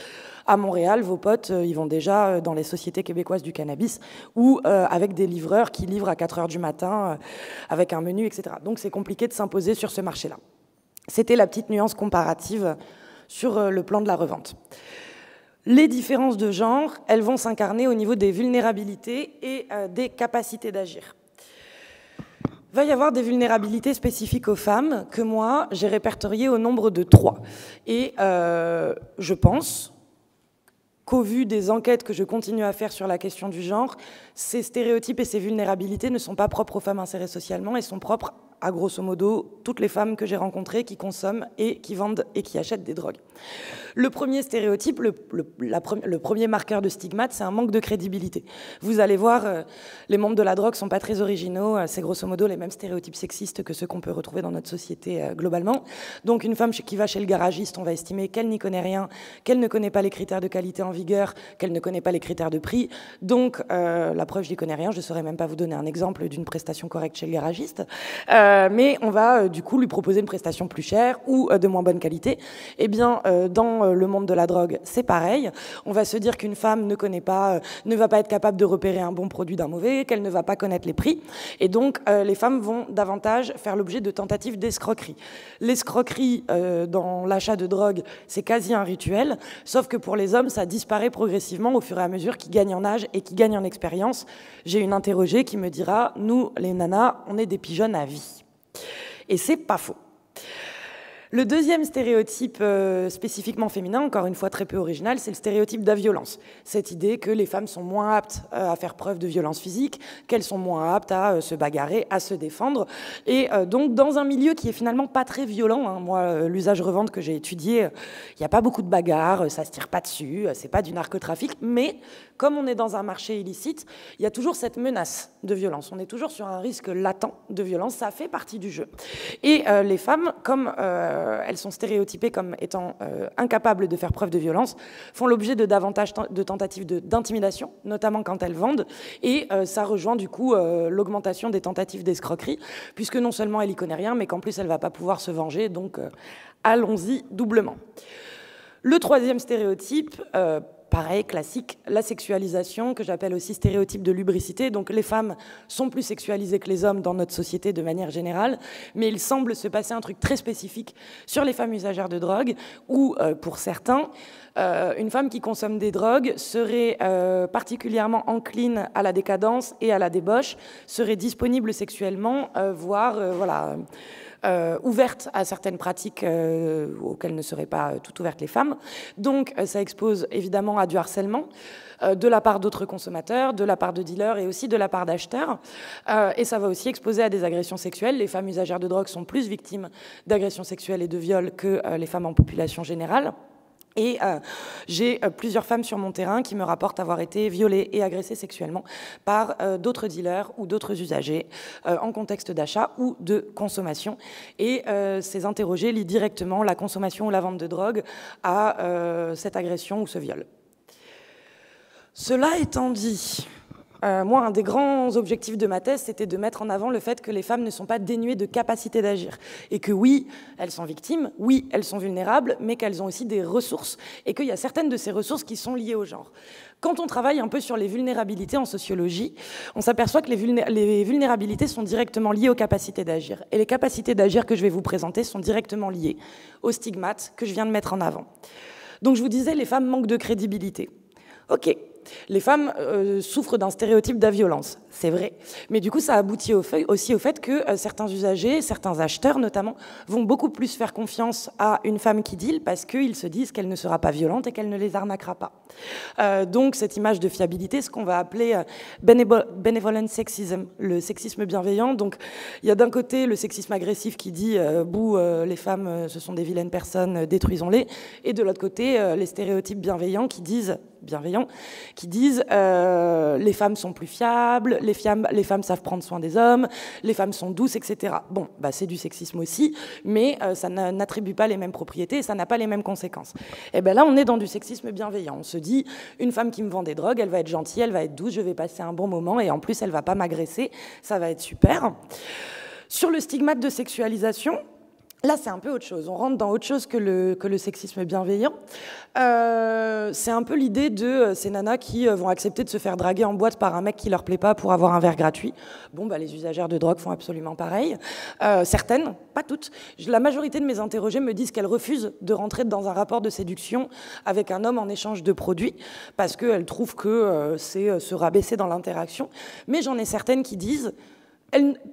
Speaker 2: À Montréal, vos potes, ils vont déjà dans les sociétés québécoises du cannabis ou avec des livreurs qui livrent à 4 h du matin avec un menu, etc. Donc c'est compliqué de s'imposer sur ce marché-là. C'était la petite nuance comparative sur le plan de la revente. Les différences de genre, elles vont s'incarner au niveau des vulnérabilités et des capacités d'agir. Il va y avoir des vulnérabilités spécifiques aux femmes que moi, j'ai répertoriées au nombre de 3. Et je pense qu'au vu des enquêtes que je continue à faire sur la question du genre, ces stéréotypes et ces vulnérabilités ne sont pas propres aux femmes insérées socialement et sont propres à grosso modo toutes les femmes que j'ai rencontrées qui consomment et qui vendent et qui achètent des drogues. Le premier stéréotype, le premier marqueur de stigmate, c'est un manque de crédibilité. Vous allez voir, les membres de la drogue sont pas très originaux, c'est grosso modo les mêmes stéréotypes sexistes que ceux qu'on peut retrouver dans notre société globalement. Donc une femme qui va chez le garagiste, on va estimer qu'elle n'y connaît rien, qu'elle ne connaît pas les critères de qualité en vigueur, qu'elle ne connaît pas les critères de prix. Donc la preuve, je n'y connais rien, je ne saurais même pas vous donner un exemple d'une prestation correcte chez le garagiste. Mais on va du coup lui proposer une prestation plus chère ou de moins bonne qualité. Eh bien, dans le monde de la drogue, c'est pareil. On va se dire qu'une femme ne va pas être capable de repérer un bon produit d'un mauvais, qu'elle ne va pas connaître les prix. Et donc, les femmes vont davantage faire l'objet de tentatives d'escroquerie. L'escroquerie dans l'achat de drogue, c'est quasi un rituel, sauf que pour les hommes, ça disparaît progressivement au fur et à mesure qu'ils gagnent en âge et qu'ils gagnent en expérience. J'ai une interrogée qui me dira « Nous, les nanas, on est des pigeonnes à vie ». Et c'est pas faux. Le deuxième stéréotype spécifiquement féminin, encore une fois très peu original, c'est le stéréotype de la violence. Cette idée que les femmes sont moins aptes à faire preuve de violence physique, qu'elles sont moins aptes à se bagarrer, à se défendre. Et donc dans un milieu qui est finalement pas très violent, hein, moi l'usage-revente que j'ai étudié, il n'y a pas beaucoup de bagarres, ça se tire pas dessus, c'est pas du narcotrafic, mais comme on est dans un marché illicite, il y a toujours cette menace de violence. On est toujours sur un risque latent de violence, ça fait partie du jeu. Et les femmes, comme elles sont stéréotypées comme étant incapables de faire preuve de violence, font l'objet de davantage de tentatives d'intimidation, notamment quand elles vendent, et ça rejoint du coup l'augmentation des tentatives d'escroquerie, puisque non seulement elle y connaît rien, mais qu'en plus elle ne va pas pouvoir se venger, donc allons-y doublement. Le troisième stéréotype, pareil, classique, la sexualisation, que j'appelle aussi stéréotype de lubricité. Donc les femmes sont plus sexualisées que les hommes dans notre société de manière générale, mais il semble se passer un truc très spécifique sur les femmes usagères de drogue, où pour certains, une femme qui consomme des drogues serait particulièrement encline à la décadence et à la débauche, serait disponible sexuellement, voire voilà, ouverte à certaines pratiques auxquelles ne seraient pas toutes ouvertes les femmes. Donc ça expose évidemment à du harcèlement de la part d'autres consommateurs, de la part de dealers et aussi de la part d'acheteurs. Et ça va aussi exposer à des agressions sexuelles. Les femmes usagères de drogue sont plus victimes d'agressions sexuelles et de viols que les femmes en population générale. Et j'ai plusieurs femmes sur mon terrain qui me rapportent avoir été violées et agressées sexuellement par d'autres dealers ou d'autres usagers en contexte d'achat ou de consommation. Et ces interrogés lient directement la consommation ou la vente de drogue à cette agression ou ce viol. Cela étant dit, moi, un des grands objectifs de ma thèse, c'était de mettre en avant le fait que les femmes ne sont pas dénuées de capacité d'agir. Et que oui, elles sont victimes, oui, elles sont vulnérables, mais qu'elles ont aussi des ressources. Et qu'il y a certaines de ces ressources qui sont liées au genre. Quand on travaille un peu sur les vulnérabilités en sociologie, on s'aperçoit que les vulnérabilités sont directement liées aux capacités d'agir. Et les capacités d'agir que je vais vous présenter sont directement liées aux stigmates que je viens de mettre en avant. Donc je vous disais, les femmes manquent de crédibilité. Ok. Les femmes souffrent d'un stéréotype de la violence, c'est vrai. Mais du coup, ça aboutit aussi au fait que certains usagers, certains acheteurs notamment, vont beaucoup plus faire confiance à une femme qui deal parce qu'ils se disent qu'elle ne sera pas violente et qu'elle ne les arnaquera pas. Donc cette image de fiabilité, ce qu'on va appeler benevolent sexism, le sexisme bienveillant. Donc il y a d'un côté le sexisme agressif qui dit bouh, les femmes, ce sont des vilaines personnes, détruisons-les. Et de l'autre côté, les stéréotypes bienveillants qui disent les femmes sont plus fiables, les femmes savent prendre soin des hommes, les femmes sont douces, etc. Bon, bah, c'est du sexisme aussi, mais ça n'attribue pas les mêmes propriétés et ça n'a pas les mêmes conséquences. Et bien là, on est dans du sexisme bienveillant. On se dit, une femme qui me vend des drogues, elle va être gentille, elle va être douce, je vais passer un bon moment et en plus, elle ne va pas m'agresser, ça va être super. Sur le stigmate de sexualisation, là, c'est un peu autre chose. On rentre dans autre chose que le sexisme bienveillant. C'est un peu l'idée de ces nanas qui vont accepter de se faire draguer en boîte par un mec qui leur plaît pas pour avoir un verre gratuit. Bon, bah, les usagères de drogue font absolument pareil. Certaines, pas toutes. La majorité de mes interrogés me disent qu'elles refusent de rentrer dans un rapport de séduction avec un homme en échange de produits parce qu'elles trouvent que c'est se rabaisser dans l'interaction. Mais j'en ai certaines qui disent...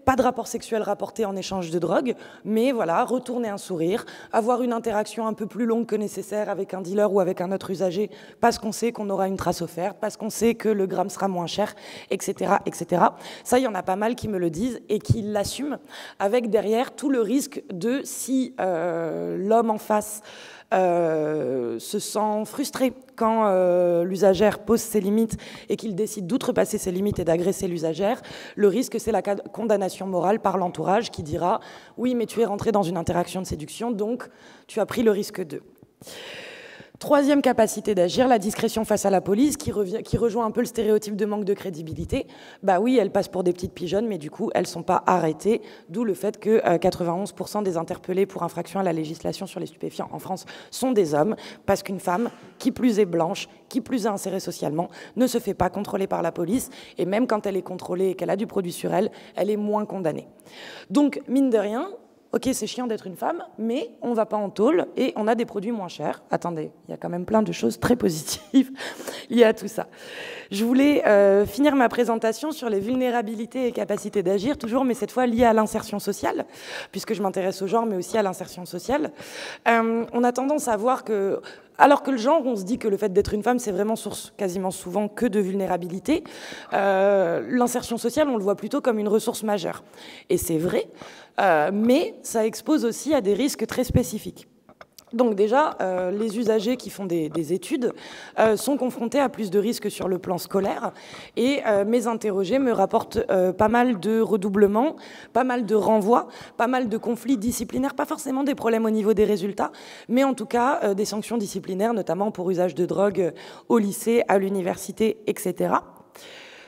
Speaker 2: pas de rapport sexuel rapporté en échange de drogue, mais voilà, retourner un sourire, avoir une interaction un peu plus longue que nécessaire avec un dealer ou avec un autre usager, parce qu'on sait qu'on aura une trace offerte, parce qu'on sait que le gramme sera moins cher, etc., etc. Ça, il y en a pas mal qui me le disent et qui l'assument, avec derrière tout le risque de si l'homme en face se sent frustré quand l'usagère pose ses limites et qu'il décide d'outrepasser ses limites et d'agresser l'usagère, le risque, c'est la condamnation morale par l'entourage qui dira « Oui, mais tu es rentré dans une interaction de séduction, donc tu as pris le risque de... » Troisième capacité d'agir, la discrétion face à la police, qui rejoint un peu le stéréotype de manque de crédibilité. Bah oui, elles passent pour des petites pigeonnes, mais du coup, elles ne sont pas arrêtées, d'où le fait que 91% des interpellés pour infraction à la législation sur les stupéfiants en France sont des hommes, parce qu'une femme, qui plus est blanche, qui plus est insérée socialement, ne se fait pas contrôler par la police, et même quand elle est contrôlée et qu'elle a du produit sur elle, elle est moins condamnée. Donc, mine de rien, ok, c'est chiant d'être une femme, mais on ne va pas en tôle et on a des produits moins chers. Attendez, il y a quand même plein de choses très positives liées à tout ça. Je voulais finir ma présentation sur les vulnérabilités et capacités d'agir, toujours, mais cette fois liées à l'insertion sociale, puisque je m'intéresse au genre, mais aussi à l'insertion sociale. On a tendance à voir que, alors que le genre, on se dit que le fait d'être une femme, c'est vraiment source quasiment souvent que de vulnérabilité, l'insertion sociale, on le voit plutôt comme une ressource majeure. Et c'est vrai, mais ça expose aussi à des risques très spécifiques. Donc déjà, les usagers qui font des études sont confrontés à plus de risques sur le plan scolaire et mes interrogés me rapportent pas mal de redoublements, pas mal de renvois, pas mal de conflits disciplinaires, pas forcément des problèmes au niveau des résultats, mais en tout cas des sanctions disciplinaires, notamment pour usage de drogue au lycée, à l'université, etc.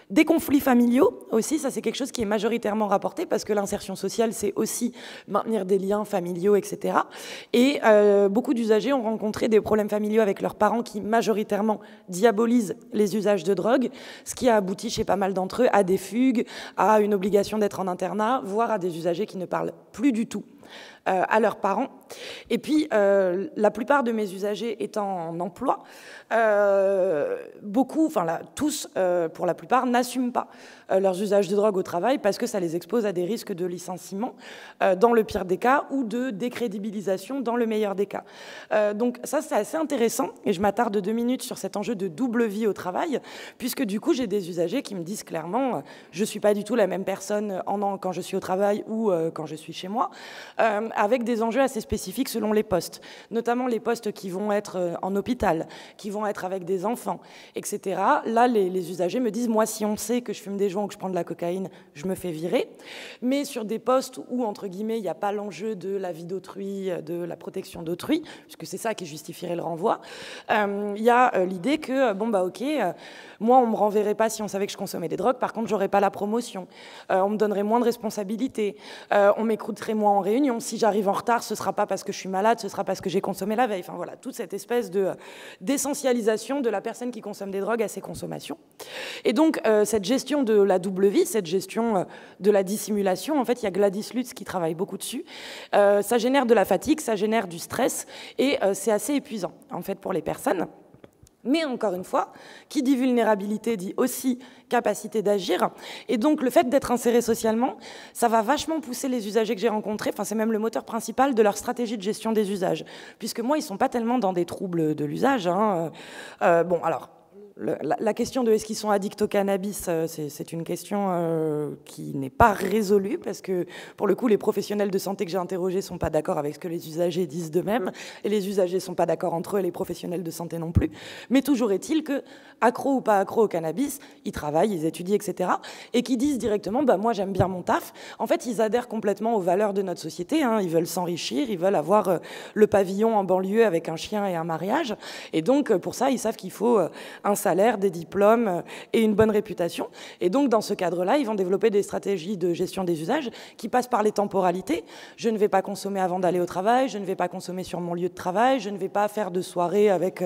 Speaker 2: Des conflits familiaux aussi, ça c'est quelque chose qui est majoritairement rapporté parce que l'insertion sociale c'est aussi maintenir des liens familiaux, etc. Et beaucoup d'usagers ont rencontré des problèmes familiaux avec leurs parents qui majoritairement diabolisent les usages de drogue, ce qui a abouti chez pas mal d'entre eux à des fugues, à une obligation d'être en internat, voire à des usagers qui ne parlent plus du tout à leurs parents. Et puis, la plupart de mes usagers étant en emploi, beaucoup, enfin là, tous, pour la plupart, n'assument pas leurs usages de drogue au travail parce que ça les expose à des risques de licenciement dans le pire des cas ou de décrédibilisation dans le meilleur des cas. Donc ça, c'est assez intéressant et je m'attarde 2 minutes sur cet enjeu de double vie au travail puisque du coup, j'ai des usagers qui me disent clairement je ne suis pas du tout la même personne quand je suis au travail ou quand je suis chez moi, avec des enjeux assez spécifiques selon les postes, notamment les postes qui vont être en hôpital, qui vont être avec des enfants, etc. Là, les usagers me disent, moi, si on sait que je fume des joints ou que je prends de la cocaïne, je me fais virer. Mais sur des postes où, entre guillemets, il n'y a pas l'enjeu de la vie d'autrui, de la protection d'autrui, puisque c'est ça qui justifierait le renvoi, il y a l'idée que, bon, bah ok, moi, on ne me renverrait pas si on savait que je consommais des drogues, par contre, j'aurais pas la promotion, on me donnerait moins de responsabilités, on m'écouterait moins en réunion, si j'arrive en retard, ce ne sera pas parce que je suis malade, ce sera parce que j'ai consommé la veille. Enfin voilà, toute cette espèce d'essentialisation de la personne qui consomme des drogues à ses consommations. Et donc, cette gestion de la double vie, cette gestion de la dissimulation, en fait, il y a Gladys Lutz qui travaille beaucoup dessus. Ça génère de la fatigue, ça génère du stress, et c'est assez épuisant, en fait, pour les personnes. Mais encore une fois, qui dit vulnérabilité dit aussi capacité d'agir. Et donc, le fait d'être inséré socialement, ça va vachement pousser les usagers que j'ai rencontrés, enfin, c'est même le moteur principal de leur stratégie de gestion des usages. Puisque moi, ils ne sont pas tellement dans des troubles de l'usage. Bon, alors, la question de est-ce qu'ils sont addicts au cannabis, c'est une question qui n'est pas résolue parce que, pour le coup, les professionnels de santé que j'ai interrogés ne sont pas d'accord avec ce que les usagers disent d'eux-mêmes et les usagers ne sont pas d'accord entre eux et les professionnels de santé non plus. Mais toujours est-il que, accro ou pas accro au cannabis, ils travaillent, ils étudient, etc. et qui disent directement bah, « moi, j'aime bien mon taf ». En fait, ils adhèrent complètement aux valeurs de notre société. Ils veulent s'enrichir, ils veulent avoir le pavillon en banlieue avec un chien et un mariage. Et donc, pour ça, ils savent qu'il faut un salaire, des diplômes et une bonne réputation. Et donc, dans ce cadre-là, ils vont développer des stratégies de gestion des usages qui passent par les temporalités. Je ne vais pas consommer avant d'aller au travail, je ne vais pas consommer sur mon lieu de travail, je ne vais pas faire de soirée avec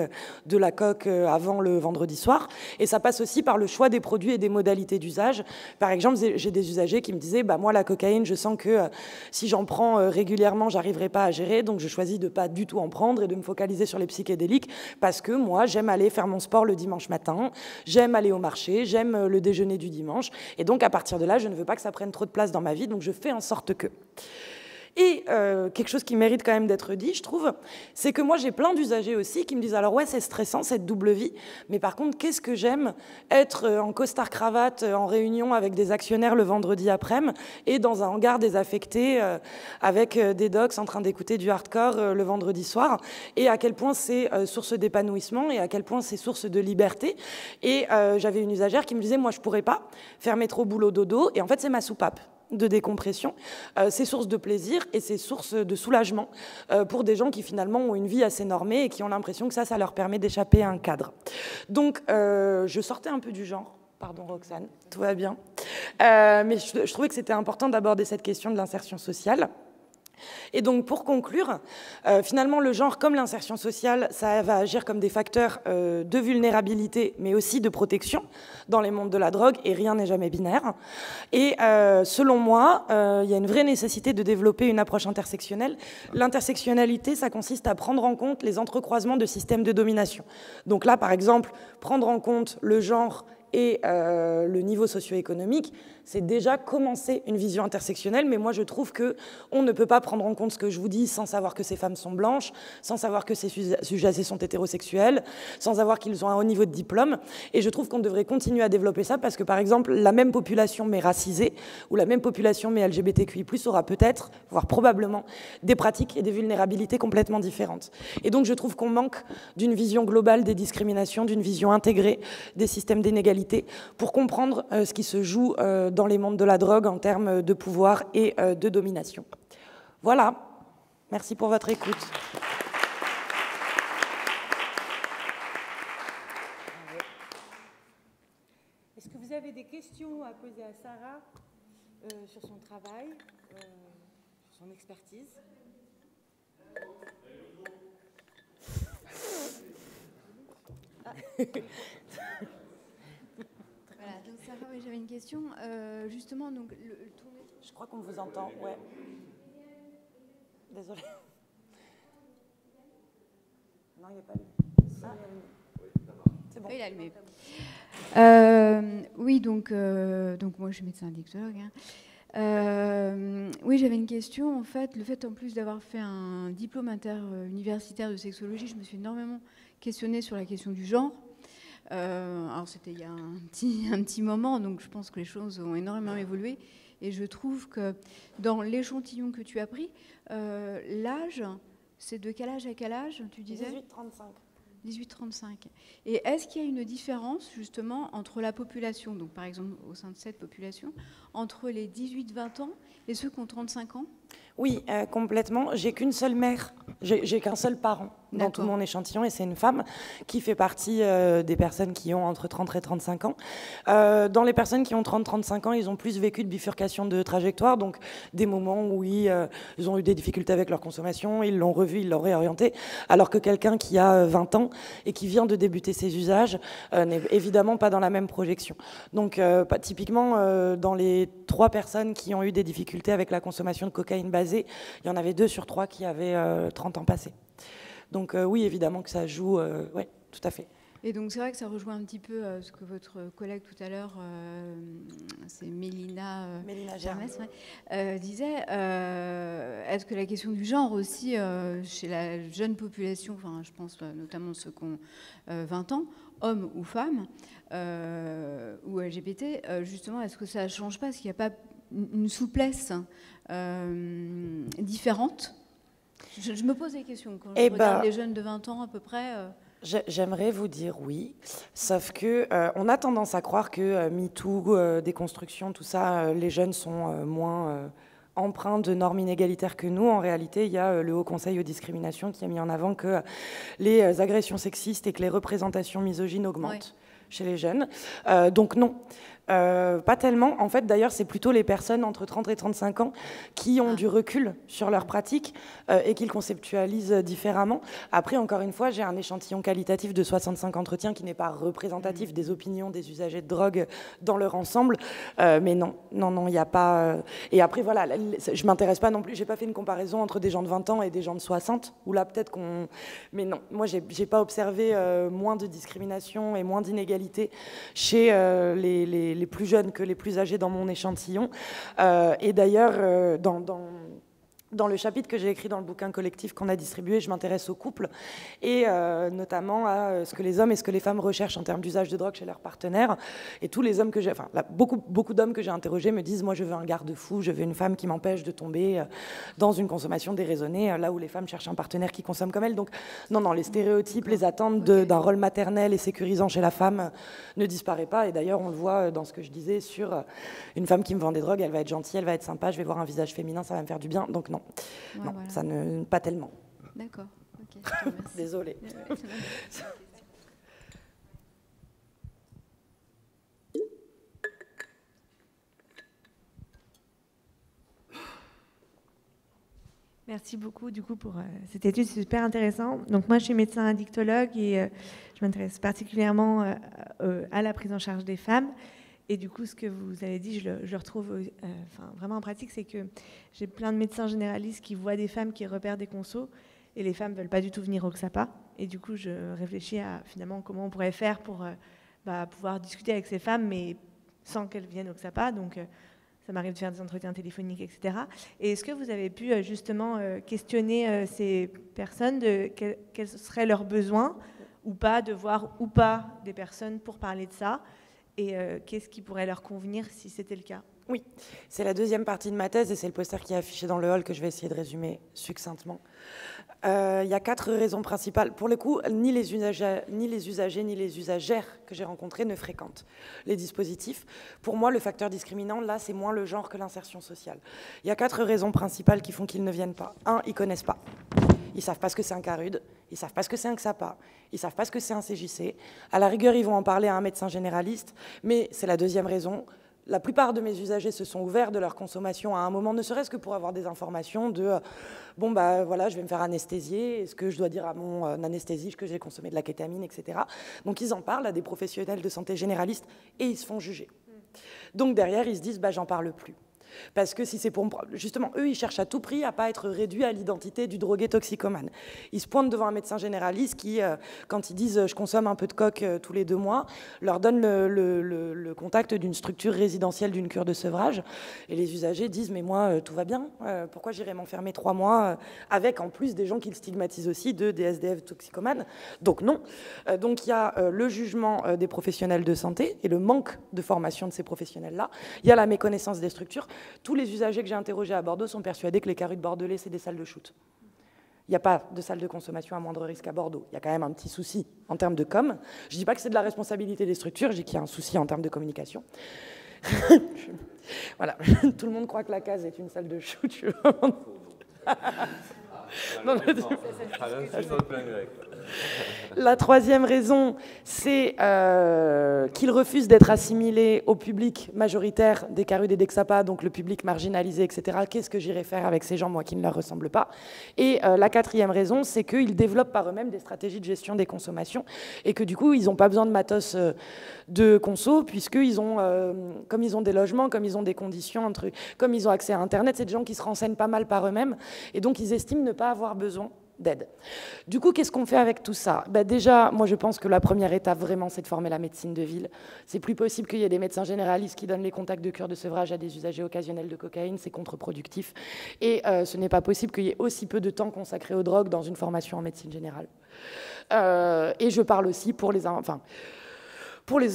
Speaker 2: de la coke avant le vendredi soir. Et ça passe aussi par le choix des produits et des modalités d'usage. Par exemple, j'ai des usagers qui me disaient bah, « moi, la cocaïne, je sens que si j'en prends régulièrement, j'arriverai pas à gérer, donc je choisis de pas du tout en prendre et de me focaliser sur les psychédéliques parce que moi, j'aime aller faire mon sport le dimanche matin, j'aime aller au marché, j'aime le déjeuner du dimanche. Et donc, à partir de là, je ne veux pas que ça prenne trop de place dans ma vie, donc je fais en sorte que... » Et quelque chose qui mérite quand même d'être dit, je trouve, c'est que moi, j'ai plein d'usagers aussi qui me disent « Alors ouais, c'est stressant, cette double vie, mais par contre, qu'est-ce que j'aime être en costard-cravate, en réunion avec des actionnaires le vendredi après-midi et dans un hangar désaffecté avec des docs en train d'écouter du hardcore le vendredi soir, et à quel point c'est source d'épanouissement et à quel point c'est source de liberté. » Et j'avais une usagère qui me disait « Moi, je pourrais pas faire métro, boulot, dodo, et en fait, c'est ma soupape de décompression, c'est source de plaisir et c'est source de soulagement pour des gens qui finalement ont une vie assez normée et qui ont l'impression que ça leur permet d'échapper à un cadre. Donc je sortais un peu du genre, pardon Roxane, tout va bien, mais je trouvais que c'était important d'aborder cette question de l'insertion sociale. Et donc, pour conclure, finalement, le genre, comme l'insertion sociale, ça va agir comme des facteurs de vulnérabilité, mais aussi de protection dans les mondes de la drogue, et rien n'est jamais binaire. Et selon moi, il y a une vraie nécessité de développer une approche intersectionnelle. L'intersectionnalité, ça consiste à prendre en compte les entrecroisements de systèmes de domination. Donc là, par exemple, prendre en compte le genre et le niveau socio-économique, c'est déjà commencer une vision intersectionnelle, mais moi je trouve qu'on ne peut pas prendre en compte ce que je vous dis sans savoir que ces femmes sont blanches, sans savoir que ces sujets sont hétérosexuels, sans savoir qu'ils ont un haut niveau de diplôme, et je trouve qu'on devrait continuer à développer ça, parce que par exemple, la même population mais racisée, ou la même population mais LGBTQI+, aura peut-être, voire probablement, des pratiques et des vulnérabilités complètement différentes. Et donc je trouve qu'on manque d'une vision globale des discriminations, d'une vision intégrée des systèmes d'inégalité, pour comprendre ce qui se joue dans les mondes de la drogue en termes de pouvoir et de domination. Voilà. Merci pour votre écoute.
Speaker 5: Est-ce que vous avez des questions à poser à Sarah sur son travail, sur son expertise?
Speaker 6: Voilà, donc Sarah, oui, j'avais une question. Justement, donc, tourner...
Speaker 2: Je crois qu'on vous entend, ouais. Désolée. Non, il n'est pas allumé. Ah. C'est bon.
Speaker 6: Oui, il est allumé. Oui, donc moi, je suis médecin addictologue. Oui, j'avais une question. En fait, le fait en plus d'avoir fait un diplôme interuniversitaire de sexologie, je me suis énormément questionnée sur la question du genre. Alors c'était il y a un petit moment, donc je pense que les choses ont énormément évolué. Et je trouve que dans l'échantillon que tu as pris, l'âge, c'est de quel âge à quel âge, tu disais?
Speaker 2: 18-35.
Speaker 6: 18-35. Et est-ce qu'il y a une différence justement entre la population, donc par exemple au sein de cette population, entre les 18-20 ans et ceux qui ont 35 ans?
Speaker 2: Oui, complètement. J'ai qu'une seule mère, j'ai qu'un seul parent dans tout mon échantillon, et c'est une femme qui fait partie des personnes qui ont entre 30 et 35 ans. Dans les personnes qui ont 30-35 ans, ils ont plus vécu de bifurcation de trajectoire, donc des moments où ils ont eu des difficultés avec leur consommation, ils l'ont revu, ils l'ont réorienté, alors que quelqu'un qui a 20 ans et qui vient de débuter ses usages n'est évidemment pas dans la même projection. Donc typiquement, dans les 3 personnes qui ont eu des difficultés avec la consommation de cocaïne basée, il y en avait 2 sur 3 qui avaient 30 ans passés. Donc oui, évidemment que ça joue, oui, tout à fait.
Speaker 6: Et donc c'est vrai que ça rejoint un petit peu ce que votre collègue tout à l'heure, c'est Mélina Germes, disait. Est-ce que la question du genre aussi, chez la jeune population, enfin je pense notamment ceux qui ont 20 ans, hommes ou femmes, ou LGBT, justement, est-ce que ça ne change pas? Est-ce qu'il n'y a pas une souplesse différente? Je me pose des questions quand je regarde les jeunes de 20 ans à peu près.
Speaker 2: J'aimerais vous dire oui, sauf que on a tendance à croire que MeToo, déconstruction, tout ça, les jeunes sont moins empreints de normes inégalitaires que nous. En réalité, il y a le Haut Conseil aux discriminations qui a mis en avant que les agressions sexistes et que les représentations misogynes augmentent chez les jeunes. Donc non. Pas tellement. En fait, d'ailleurs, c'est plutôt les personnes entre 30 et 35 ans qui ont du recul sur leurs pratiques et qui le conceptualisent différemment. Après, encore une fois, j'ai un échantillon qualitatif de 65 entretiens qui n'est pas représentatif des opinions des usagers de drogue dans leur ensemble. Mais non, il n'y a pas... Et après, voilà, je ne m'intéresse pas non plus, je n'ai pas fait une comparaison entre des gens de 20 ans et des gens de 60, où là, peut-être qu'on... Mais non, moi, je n'ai pas observé moins de discrimination et moins d'inégalité chez les plus jeunes que les plus âgés dans mon échantillon. Et d'ailleurs, dans le chapitre que j'ai écrit dans le bouquin collectif qu'on a distribué, je m'intéresse aux couples et notamment à ce que les hommes et ce que les femmes recherchent en termes d'usage de drogue chez leurs partenaires. Et tous les hommes que j'ai, enfin beaucoup d'hommes que j'ai interrogés me disent, moi je veux un garde-fou, je veux une femme qui m'empêche de tomber dans une consommation déraisonnée, là où les femmes cherchent un partenaire qui consomme comme elles. Donc non, les stéréotypes, les attentes d'un rôle maternel et sécurisant chez la femme ne disparaissent pas. Et d'ailleurs, on le voit dans ce que je disais sur une femme qui me vend des drogues, elle va être gentille, elle va être sympa, je vais voir un visage féminin, ça va me faire du bien. Donc non.
Speaker 6: Ouais,
Speaker 2: non,
Speaker 6: voilà.
Speaker 2: Ça ne... pas tellement.
Speaker 6: D'accord. Okay,
Speaker 2: Désolée.
Speaker 7: Merci beaucoup du coup pour cette étude, c'est super intéressant. Donc moi je suis médecin addictologue et je m'intéresse particulièrement à la prise en charge des femmes. Et du coup ce que vous avez dit, je le retrouve vraiment en pratique, c'est que j'ai plein de médecins généralistes qui voient des femmes qui repèrent des consos et les femmes ne veulent pas du tout venir au XAPA. Et du coup je réfléchis à finalement comment on pourrait faire pour pouvoir discuter avec ces femmes mais sans qu'elles viennent au XAPA. Donc ça m'arrive de faire des entretiens téléphoniques, etc. Et est-ce que vous avez pu justement questionner ces personnes de quels seraient leurs besoins ou pas, de voir ou pas des personnes pour parler de ça, et qu'est-ce qui pourrait leur convenir si c'était le cas?
Speaker 2: Oui, c'est la deuxième partie de ma thèse et c'est le poster qui est affiché dans le hall que je vais essayer de résumer succinctement. Il y a 4 raisons principales. Pour le coup, ni les usagers ni les usagères que j'ai rencontrés ne fréquentent les dispositifs. Pour moi, le facteur discriminant, là, c'est moins le genre que l'insertion sociale. Il y a 4 raisons principales qui font qu'ils ne viennent pas. 1, ils ne connaissent pas. Ils ne savent pas ce que c'est un CARUD, ils ne savent pas ce que c'est un XAPA, ils ne savent pas ce que c'est un CJC. À la rigueur, ils vont en parler à un médecin généraliste, mais c'est la deuxième raison. La plupart de mes usagers se sont ouverts de leur consommation à un moment, ne serait-ce que pour avoir des informations de bon, voilà, je vais me faire anesthésier, est-ce que je dois dire à mon anesthésiste que j'ai consommé de la kétamine, etc. Donc ils en parlent à des professionnels de santé généralistes et ils se font juger. Donc derrière, ils se disent j'en parle plus. Parce que si c'est pour... Justement, eux, ils cherchent à tout prix à ne pas être réduits à l'identité du drogué toxicomane. Ils se pointent devant un médecin généraliste qui, quand ils disent « je consomme un peu de coke tous les 2 mois », leur donne le contact d'une structure résidentielle d'une cure de sevrage. Et les usagers disent « mais moi, tout va bien, pourquoi j'irais m'enfermer 3 mois avec en plus des gens qui le stigmatisent aussi, des SDF toxicomanes ?» Donc non. Donc il y a le jugement des professionnels de santé et le manque de formation de ces professionnels-là. Il y a la méconnaissance des structures. Tous les usagers que j'ai interrogés à Bordeaux sont persuadés que les CARUD bordelais, c'est des salles de shoot. Il n'y a pas de salle de consommation à moindre risque à Bordeaux. Il y a quand même un petit souci en termes de com. Je ne dis pas que c'est de la responsabilité des structures, je dis qu'il y a un souci en termes de communication. Voilà, tout le monde croit que la case est une salle de shoot. La troisième raison, c'est qu'ils refusent d'être assimilés au public majoritaire des CARUD et des XAPA, donc le public marginalisé, etc. Qu'est-ce que j'irai faire avec ces gens, moi, qui ne leur ressemblent pas? Et la quatrième raison, c'est qu'ils développent par eux-mêmes des stratégies de gestion des consommations et que du coup, ils n'ont pas besoin de matos de conso, puisqu'ils ont, comme ils ont des logements, comme ils ont des conditions, comme ils ont accès à Internet, c'est des gens qui se renseignent pas mal par eux-mêmes, et donc ils estiment ne pas avoir besoin d'aide. Du coup, qu'est-ce qu'on fait avec tout ça? Déjà, moi je pense que la première étape vraiment, c'est de former la médecine de ville. C'est plus possible qu'il y ait des médecins généralistes qui donnent les contacts de cure de sevrage à des usagers occasionnels de cocaïne, c'est contre-productif. Et ce n'est pas possible qu'il y ait aussi peu de temps consacré aux drogues dans une formation en médecine générale. Et je parle aussi pour les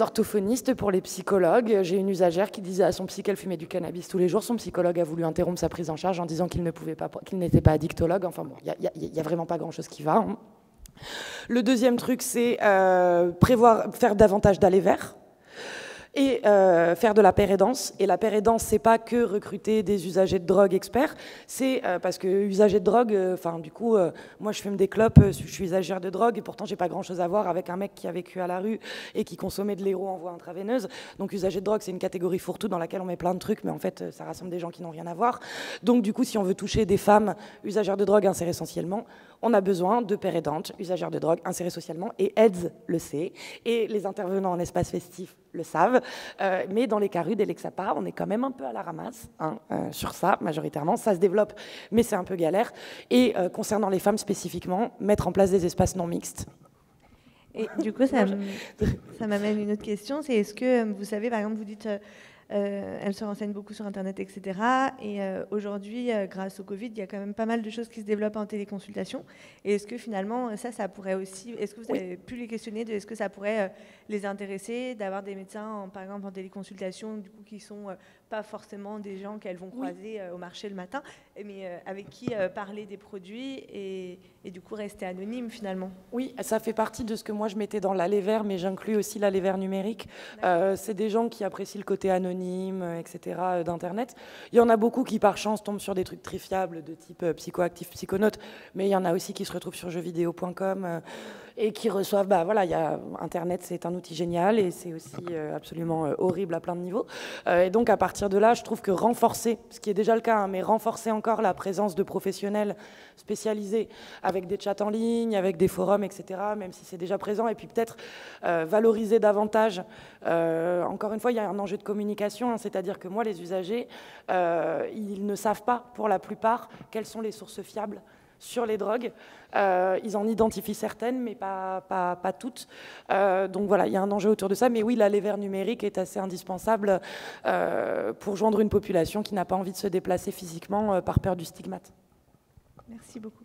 Speaker 2: orthophonistes, pour les psychologues. J'ai une usagère qui disait à son psy qu'elle fumait du cannabis tous les jours. Son psychologue a voulu interrompre sa prise en charge en disant qu'il n'était pas addictologue. Enfin bon, il n'y a vraiment pas grand-chose qui va. Hein. Le deuxième truc, c'est faire davantage d'aller vers. Et faire de la paire-aidance. Et la paire-aidance, c'est pas que recruter des usagers de drogue experts, c'est parce que usagers de drogue, du coup, moi je fume des clopes, je suis usagère de drogue, et pourtant j'ai pas grand-chose à voir avec un mec qui a vécu à la rue et qui consommait de l'héro en voie intraveineuse. Donc usager de drogue, c'est une catégorie fourre-tout dans laquelle on met plein de trucs, mais en fait, ça rassemble des gens qui n'ont rien à voir. Donc du coup, si on veut toucher des femmes usagères de drogue insérées essentiellement, on a besoin de paire aidantes, usagères de drogue insérées socialement, et AIDS le sait, et les intervenants en espace festif le savent, mais dans les CARUD et les XAPA, on est quand même un peu à la ramasse sur ça, majoritairement. Ça se développe, mais c'est un peu galère. Et concernant les femmes spécifiquement, mettre en place des espaces non mixtes.
Speaker 7: Et du coup, ça m'amène une autre question, c'est est-ce que, vous savez, par exemple, vous dites... elle se renseigne beaucoup sur Internet, etc. Et aujourd'hui, grâce au Covid, il y a quand même pas mal de choses qui se développent en téléconsultation. Et est-ce que finalement, ça pourrait aussi... Est-ce que vous avez pu les questionner de est-ce que ça pourrait les intéresser d'avoir des médecins, par exemple, en téléconsultation, du coup, qui sont pas forcément des gens qu'elles vont croiser au marché le matin, mais avec qui parler des produits et du coup rester anonyme finalement?
Speaker 2: Oui, ça fait partie de ce que moi je mettais dans l'aller vers, mais j'inclus aussi l'aller vers numérique. C'est des gens qui apprécient le côté anonyme, anonymes, etc. d'Internet. Il y en a beaucoup qui, par chance, tombent sur des trucs très fiables de type psychoactif, psychonaute, mais il y en a aussi qui se retrouvent sur jeuxvideo.com et qui reçoivent... Internet, c'est un outil génial et c'est aussi absolument horrible à plein de niveaux. Et donc, à partir de là, je trouve que renforcer, ce qui est déjà le cas, mais renforcer encore la présence de professionnels spécialisés avec des chats en ligne, avec des forums, etc., même si c'est déjà présent, et puis peut-être valoriser davantage. Encore une fois, il y a un enjeu de communication, hein, c'est-à-dire que moi, les usagers, ils ne savent pas, pour la plupart, quelles sont les sources fiables sur les drogues. Ils en identifient certaines, mais pas toutes. Donc voilà, il y a un enjeu autour de ça. Mais oui, l'aller vers numérique est assez indispensable pour joindre une population qui n'a pas envie de se déplacer physiquement par peur du stigmate.
Speaker 7: Merci beaucoup.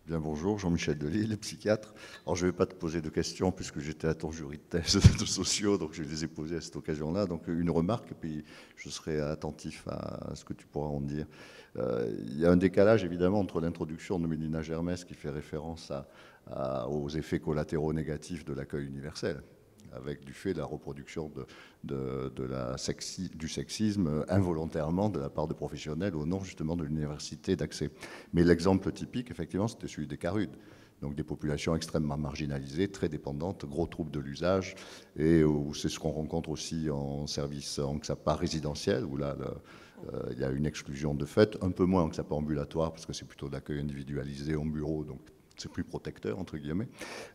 Speaker 8: Bien, bonjour, Jean-Michel Delisle, psychiatre. Alors, je ne vais pas te poser de questions puisque j'étais à ton jury de thèse de sociaux, donc je les ai posées à cette occasion-là. Donc, une remarque, et puis je serai attentif à ce que tu pourras en dire. Il y a un décalage, évidemment, entre l'introduction de Mélina Germès, qui fait référence aux effets collatéraux négatifs de l'accueil universel, avec du fait de la reproduction du sexisme involontairement de la part de professionnels au nom justement de l'université d'accès. Mais l'exemple typique, effectivement, c'était celui des Carudes. Donc des populations extrêmement marginalisées, très dépendantes, gros troubles de l'usage, et où c'est ce qu'on rencontre aussi en service en XAPA résidentiel, où là, il y a une exclusion de fait, un peu moins en XAPA ambulatoire, parce que c'est plutôt de l'accueil individualisé en bureau, donc c'est plus protecteur, entre guillemets.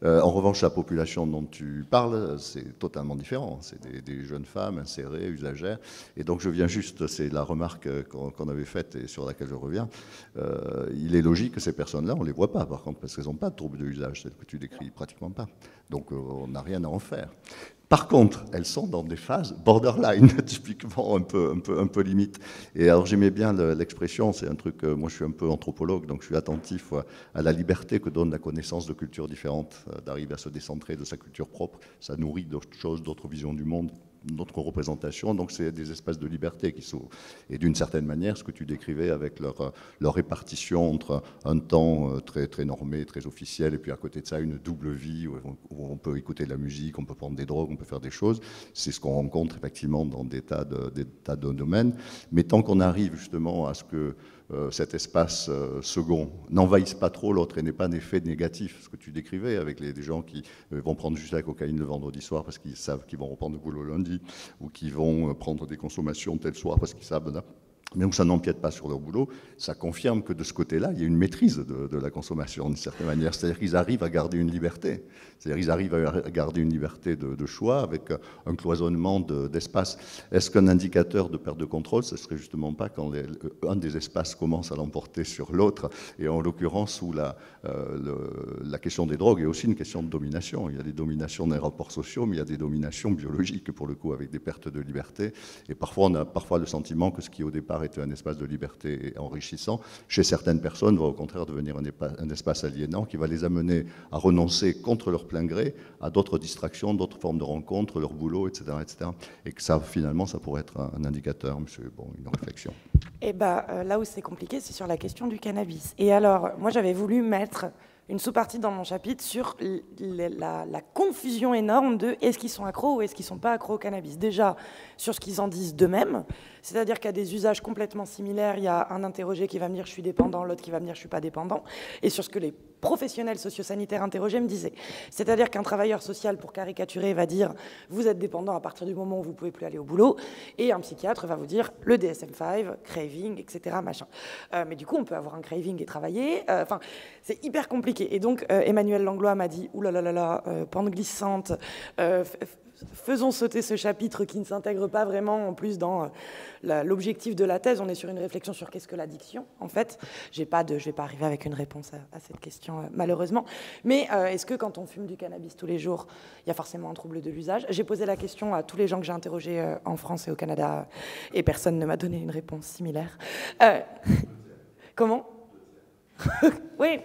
Speaker 8: En revanche, la population dont tu parles, c'est totalement différent. C'est des jeunes femmes insérées, usagères. Et donc, je viens juste, c'est la remarque qu'on avait faite et sur laquelle je reviens. Il est logique que ces personnes-là, on ne les voit pas, par contre, parce qu'elles n'ont pas de troubles de usage, celles que tu décris, pratiquement pas. Donc, on n'a rien à en faire. Par contre, elles sont dans des phases borderline, typiquement un peu limite. Et alors j'aimais bien l'expression, c'est un truc, moi je suis un peu anthropologue, donc je suis attentif à la liberté que donne la connaissance de cultures différentes, d'arriver à se décentrer de sa culture propre. Ça nourrit d'autres choses, d'autres visions du monde, d'autres représentations, donc c'est des espaces de liberté qui s'ouvrent. Et d'une certaine manière, ce que tu décrivais avec leur répartition entre un temps très, très normé, très officiel, et puis à côté de ça, une double vie où on peut écouter de la musique, on peut prendre des drogues, on peut faire des choses, c'est ce qu'on rencontre effectivement dans des tas de domaines. Mais tant qu'on arrive justement à ce que cet espace second n'envahisse pas trop l'autre et n'est pas un effet négatif, ce que tu décrivais avec des gens qui vont prendre juste la cocaïne le vendredi soir parce qu'ils savent qu'ils vont reprendre le boulot lundi, ou qui vont prendre des consommations tel soir parce qu'ils savent, mais où ça n'empiète pas sur leur boulot, ça confirme que de ce côté-là, il y a une maîtrise de la consommation d'une certaine manière. C'est-à-dire qu'ils arrivent à garder une liberté. C'est-à-dire qu'ils arrivent à garder une liberté de choix avec un cloisonnement d'espace. Est-ce qu'un indicateur de perte de contrôle, ce serait justement pas quand un des espaces commence à l'emporter sur l'autre, et en l'occurrence où la question des drogues est aussi une question de domination. Il y a des dominations dans les rapports sociaux, mais il y a des dominations biologiques pour le coup, avec des pertes de liberté. Et parfois, on a le sentiment que ce qui au départ était un espace de liberté enrichissant, chez certaines personnes va au contraire devenir un espace aliénant qui va les amener à renoncer contre leur plein gré à d'autres distractions, d'autres formes de rencontres, leur boulot, etc., etc. Et que ça, finalement, ça pourrait être un indicateur, monsieur, bon, une réflexion.
Speaker 2: Et là où c'est compliqué, c'est sur la question du cannabis. Et alors, moi, j'avais voulu mettre une sous-partie dans mon chapitre sur la confusion énorme de est-ce qu'ils sont accros ou est-ce qu'ils ne sont pas accros au cannabis. Déjà, sur ce qu'ils en disent d'eux-mêmes, c'est-à-dire qu'il y a des usages complètement similaires. Il y a un interrogé qui va me dire je suis dépendant, l'autre qui va me dire je ne suis pas dépendant. Et sur ce que les professionnels sociosanitaires interrogés me disaient. C'est-à-dire qu'un travailleur social, pour caricaturer, va dire vous êtes dépendant à partir du moment où vous ne pouvez plus aller au boulot. Et un psychiatre va vous dire le DSM-5, craving, etc. Machin. Mais du coup, on peut avoir un craving et travailler. C'est hyper compliqué. Et donc, Emmanuel Langlois m'a dit oulala, pente glissante. Faisons sauter ce chapitre qui ne s'intègre pas vraiment en plus dans l'objectif de la thèse. On est sur une réflexion sur qu'est-ce que l'addiction, en fait. Je ne vais pas arriver avec une réponse à cette question, malheureusement. Mais est-ce que quand on fume du cannabis tous les jours, il y a forcément un trouble de l'usage? J'ai posé la question à tous les gens que j'ai interrogés en France et au Canada, et personne ne m'a donné une réponse similaire. Comment? Oui.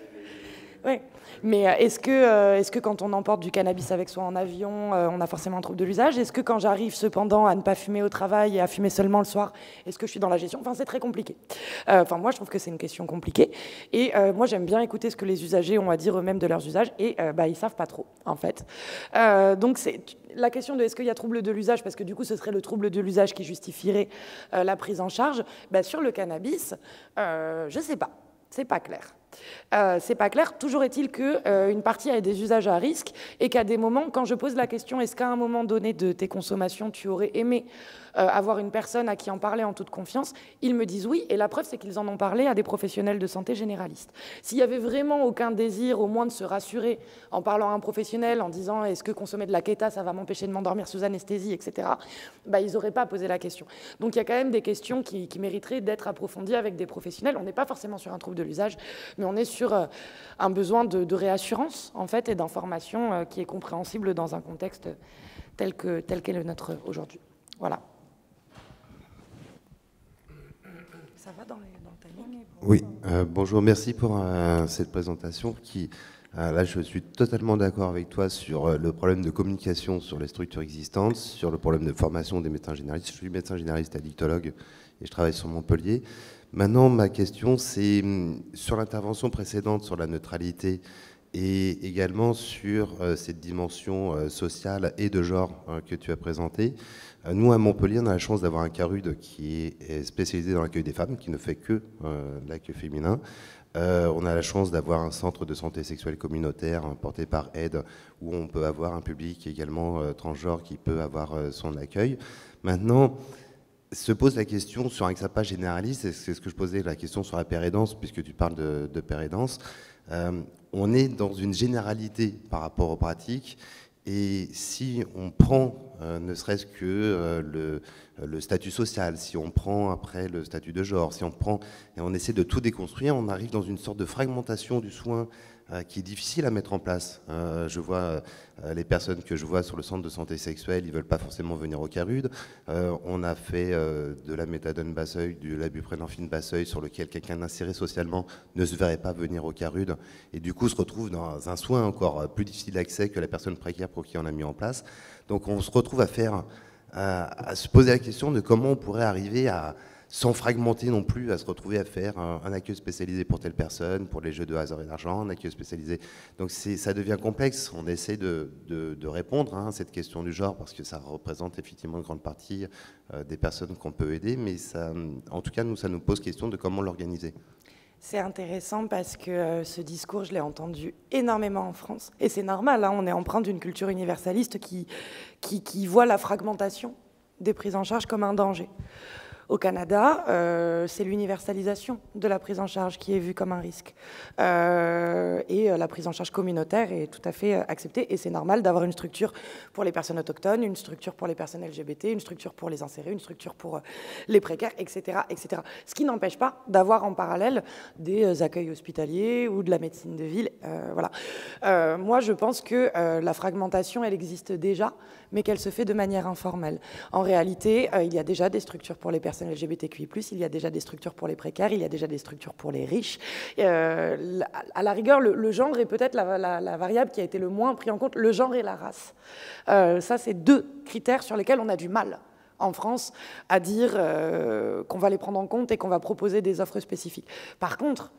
Speaker 2: Oui, mais est-ce que quand on emporte du cannabis avec soi en avion, on a forcément un trouble de l'usage? Est-ce que quand j'arrive cependant à ne pas fumer au travail et à fumer seulement le soir, est-ce que je suis dans la gestion? Enfin, c'est très compliqué. Enfin, moi, je trouve que c'est une question compliquée. Et moi, j'aime bien écouter ce que les usagers ont à dire eux-mêmes de leurs usages. Et ils savent pas trop, en fait. Donc, c'est la question de est-ce qu'il y a trouble de l'usage, parce que du coup, ce serait le trouble de l'usage qui justifierait la prise en charge. Sur le cannabis, je sais pas. C'est pas clair. C'est pas clair. Toujours est-il qu'une partie a des usages à risque et qu'à des moments, quand je pose la question, est-ce qu'à un moment donné de tes consommations, tu aurais aimé avoir une personne à qui en parler en toute confiance, ils me disent oui. Et la preuve, c'est qu'ils en ont parlé à des professionnels de santé généralistes. S'il y avait vraiment aucun désir, au moins de se rassurer en parlant à un professionnel, en disant est-ce que consommer de la kéta, ça va m'empêcher de m'endormir sous anesthésie, etc., ils n'auraient pas posé la question. Donc il y a quand même des questions qui mériteraient d'être approfondies avec des professionnels. On n'est pas forcément sur un trouble de l'usage, mais on est sur un besoin de réassurance, en fait, et d'information qui est compréhensible dans un contexte tel qu'est le nôtre aujourd'hui. Voilà. Ça va dans le timing?
Speaker 9: Oui, bonjour, merci pour cette présentation qui, là, je suis totalement d'accord avec toi sur le problème de communication sur les structures existantes, sur le problème de formation des médecins généralistes. Je suis médecin généraliste addictologue et je travaille sur Montpellier. Maintenant, ma question, c'est sur l'intervention précédente sur la neutralité et également sur cette dimension sociale et de genre que tu as présentée. Nous, à Montpellier, on a la chance d'avoir un CARUD qui est spécialisé dans l'accueil des femmes, qui ne fait que l'accueil féminin. On a la chance d'avoir un centre de santé sexuelle communautaire porté par Aide, où on peut avoir un public également transgenre qui peut avoir son accueil. Maintenant, se pose la question sur un XAPA généraliste, et c'est ce que je posais la question sur la pérédance, puisque tu parles de pérédance. On est dans une généralité par rapport aux pratiques, et si on prend ne serait-ce que le statut social, si on prend après le statut de genre, si on prend et on essaie de tout déconstruire, on arrive dans une sorte de fragmentation du soin qui est difficile à mettre en place. Je vois les personnes que je vois sur le centre de santé sexuelle, ils ne veulent pas forcément venir au CARUD. On a fait de la méthadone basse-œil, de la buprenorphine basse-œil, sur lequel quelqu'un inséré socialement ne se verrait pas venir au CARUD, et du coup se retrouve dans un soin encore plus difficile d'accès que la personne précaire pour qui on a mis en place. Donc on se retrouve à se poser la question de comment on pourrait arriver à, sans fragmenter non plus, à se retrouver à faire un accueil spécialisé pour telle personne, pour les jeux de hasard et d'argent, un accueil spécialisé. Donc ça devient complexe. On essaie de répondre à cette question du genre, parce que ça représente effectivement une grande partie des personnes qu'on peut aider, mais ça, en tout cas, ça nous pose question de comment l'organiser.
Speaker 2: C'est intéressant parce que ce discours, je l'ai entendu énormément en France. Et c'est normal, on est empreint d'une culture universaliste qui voit la fragmentation des prises en charge comme un danger. Au Canada, c'est l'universalisation de la prise en charge qui est vue comme un risque. Et la prise en charge communautaire est tout à fait acceptée. Et c'est normal d'avoir une structure pour les personnes autochtones, une structure pour les personnes LGBT, une structure pour les insérés, une structure pour les précaires, etc., etc. Ce qui n'empêche pas d'avoir en parallèle des accueils hospitaliers ou de la médecine de ville. Voilà. Moi, je pense que la fragmentation, elle existe déjà, mais qu'elle se fait de manière informelle. En réalité, il y a déjà des structures pour les personnes LGBTQI+, il y a déjà des structures pour les précaires, il y a déjà des structures pour les riches. À la rigueur, le genre est peut-être la variable qui a été le moins pris en compte, le genre et la race. Ça, c'est deux critères sur lesquels on a du mal en France à dire qu'on va les prendre en compte et qu'on va proposer des offres spécifiques. Par contre,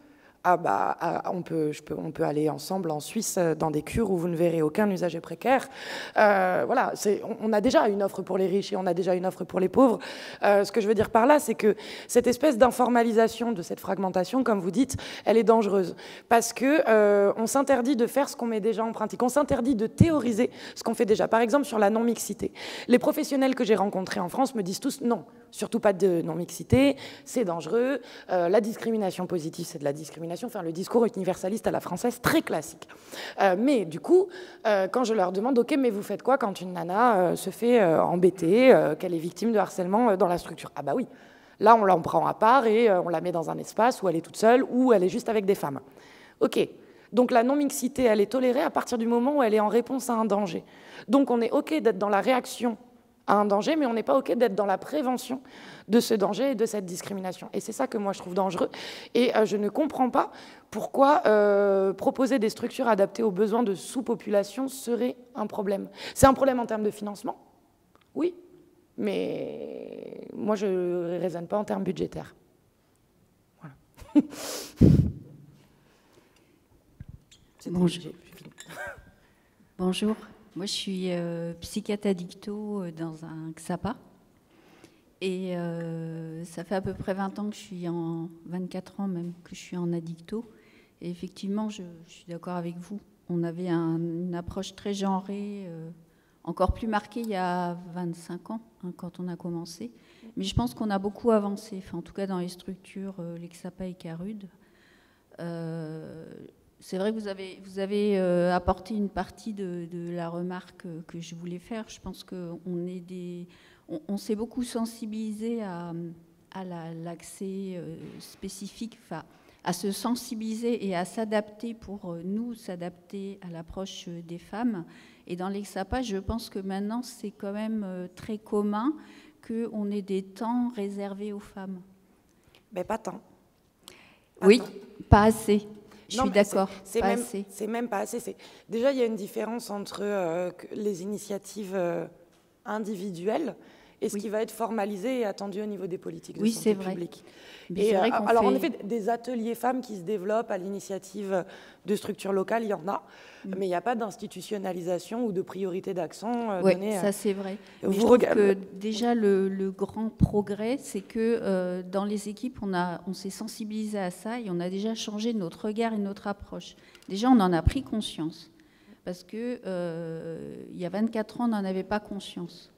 Speaker 2: on peut aller ensemble en Suisse dans des cures où vous ne verrez aucun usager précaire. Voilà, on a déjà une offre pour les riches et on a déjà une offre pour les pauvres. Ce que je veux dire par là, c'est que cette espèce d'informalisation de cette fragmentation, comme vous dites, elle est dangereuse. Parce qu'on s'interdit de faire ce qu'on met déjà en pratique. On s'interdit de théoriser ce qu'on fait déjà. Par exemple, sur la non-mixité. Les professionnels que j'ai rencontrés en France me disent tous non. Surtout pas de non-mixité, c'est dangereux. La discrimination positive, c'est de la discrimination. Enfin, le discours universaliste à la française, très classique. Mais du coup, quand je leur demande, OK, mais vous faites quoi quand une nana se fait embêter, qu'elle est victime de harcèlement dans la structure? Ah bah oui, là, on la prend à part et on la met dans un espace où elle est toute seule ou elle est juste avec des femmes. OK. Donc la non-mixité, elle est tolérée à partir du moment où elle est en réponse à un danger. Donc on est OK d'être dans la réaction à un danger, mais on n'est pas OK d'être dans la prévention de ce danger et de cette discrimination. Et c'est ça que moi je trouve dangereux. Et je ne comprends pas pourquoi proposer des structures adaptées aux besoins de sous-population serait un problème. C'est un problème en termes de financement, oui, mais moi je ne raisonne pas en termes budgétaires. Voilà.
Speaker 10: Bonjour. Bonjour. Moi, je suis psychiatre addicto dans un XAPA. Et ça fait à peu près 20 ans que je suis 24 ans même, que je suis en addicto. Et effectivement, je suis d'accord avec vous. On avait une approche très genrée, encore plus marquée il y a 25 ans, hein, quand on a commencé. Mais je pense qu'on a beaucoup avancé, enfin, en tout cas dans les structures, les XAPA et CARUD. C'est vrai que vous avez apporté une partie de la remarque que je voulais faire. Je pense qu'on s'est beaucoup sensibilisé à l'accès spécifique, enfin, à se sensibiliser et à s'adapter pour nous, s'adapter à l'approche des femmes. Et dans l'EXAPA, je pense que maintenant, c'est quand même très commun qu'on ait des temps réservés aux femmes.
Speaker 2: Mais pas tant.
Speaker 10: Oui, pas assez. Je suis d'accord.
Speaker 2: C'est même pas assez. Déjà, il y a une différence entre les initiatives individuelles et ce qui va être formalisé et attendu au niveau des politiques de santé publique. Et alors, en effet, des ateliers femmes qui se développent à l'initiative de structures locales, il y en a, mais il n'y a pas d'institutionnalisation ou de priorité d'accent donnée.
Speaker 10: Oui, ça c'est vrai. Mais je trouve que déjà, le grand progrès, c'est que dans les équipes, on s'est sensibilisé à ça et on a déjà changé notre regard et notre approche. Déjà, on en a pris conscience, parce qu'il y a 24 ans, on n'en avait pas conscience.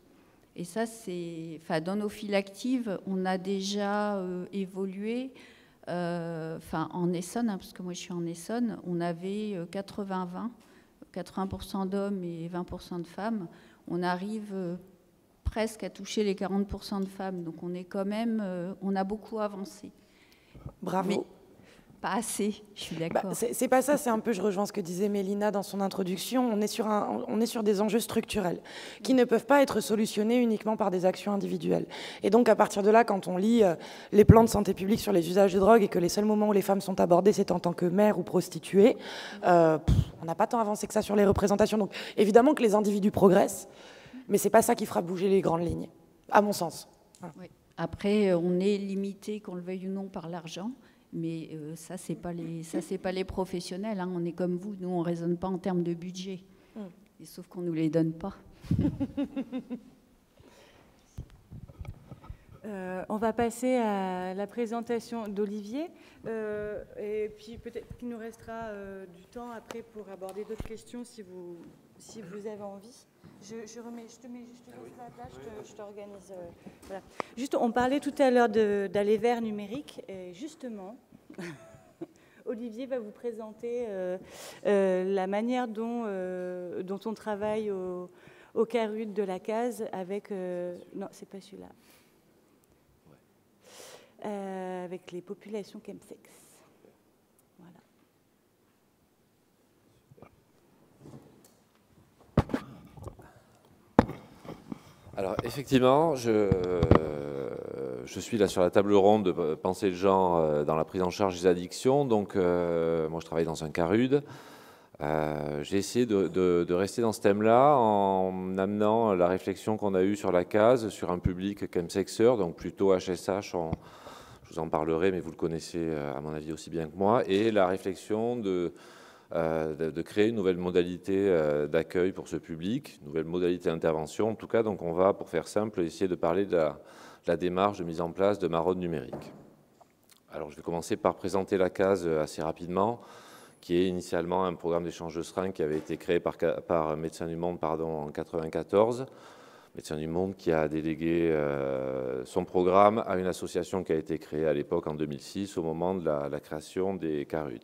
Speaker 10: Et ça, c'est, enfin, dans nos files actives, on a déjà évolué. En Essonne, hein, parce que moi je suis en Essonne, on avait 80-20, 80% d'hommes et 20% de femmes. On arrive presque à toucher les 40% de femmes. Donc on est quand même, on a beaucoup avancé.
Speaker 2: Bravo.
Speaker 10: Mais pas assez, je suis d'accord.
Speaker 2: C'est pas ça, c'est un peu, je rejoins ce que disait Mélina dans son introduction, on est sur des enjeux structurels qui ne peuvent pas être solutionnés uniquement par des actions individuelles. Et donc à partir de là, quand on lit les plans de santé publique sur les usages de drogue et que les seuls moments où les femmes sont abordées, c'est en tant que mères ou prostituées, on n'a pas tant avancé que ça sur les représentations. Donc évidemment que les individus progressent, mais c'est pas ça qui fera bouger les grandes lignes, à mon sens.
Speaker 10: Oui. Après, on est limité, qu'on le veuille ou non, par l'argent. Mais ça, c'est pas les professionnels. Hein. On est comme vous. Nous, on ne raisonne pas en termes de budget. Et sauf qu'on ne nous les donne pas.
Speaker 1: On va passer à la présentation d'Olivier. Et puis peut-être qu'il nous restera du temps après pour aborder d'autres questions si vous avez envie. Je te laisse la place, je t'organise. Voilà. Juste, on parlait tout à l'heure d'aller vers numérique. Et justement, Olivier va vous présenter la manière dont on travaille au CARUD de la case avec... non, c'est pas celui-là. Avec les populations chemsex. Voilà.
Speaker 3: Alors effectivement, je suis là sur la table ronde de penser le genre dans la prise en charge des addictions. Donc moi je travaille dans un CARUD. J'ai essayé de rester dans ce thème-là en amenant la réflexion qu'on a eue sur la case, sur un public chemsexeur, donc plutôt HSH, je vous en parlerai, mais vous le connaissez à mon avis aussi bien que moi, et la réflexion de créer une nouvelle modalité d'accueil pour ce public, une nouvelle modalité d'intervention en tout cas. Donc on va, pour faire simple, essayer de parler de la démarche de mise en place de maraude numérique. Alors je vais commencer par présenter la case assez rapidement, qui est initialement un programme d'échange de seringues qui avait été créé par Médecins du Monde en 1994. Médecins du Monde qui a délégué son programme à une association qui a été créée à l'époque en 2006 au moment de la création des CARUD.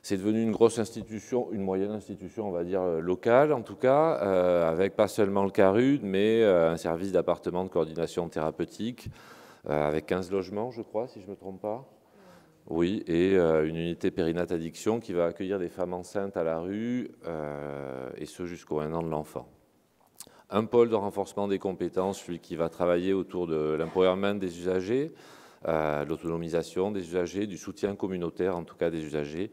Speaker 3: C'est devenu une grosse institution, une moyenne institution, on va dire, locale en tout cas, avec pas seulement le CARUD, mais un service d'appartement de coordination thérapeutique, avec 15 logements, je crois, si je ne me trompe pas. Oui, et une unité périnate addiction qui va accueillir des femmes enceintes à la rue, et ce jusqu'au 1 an de l'enfant. un pôle de renforcement des compétences, celui qui va travailler autour de l'empowerment des usagers, l'autonomisation des usagers, du soutien communautaire en tout cas des usagers.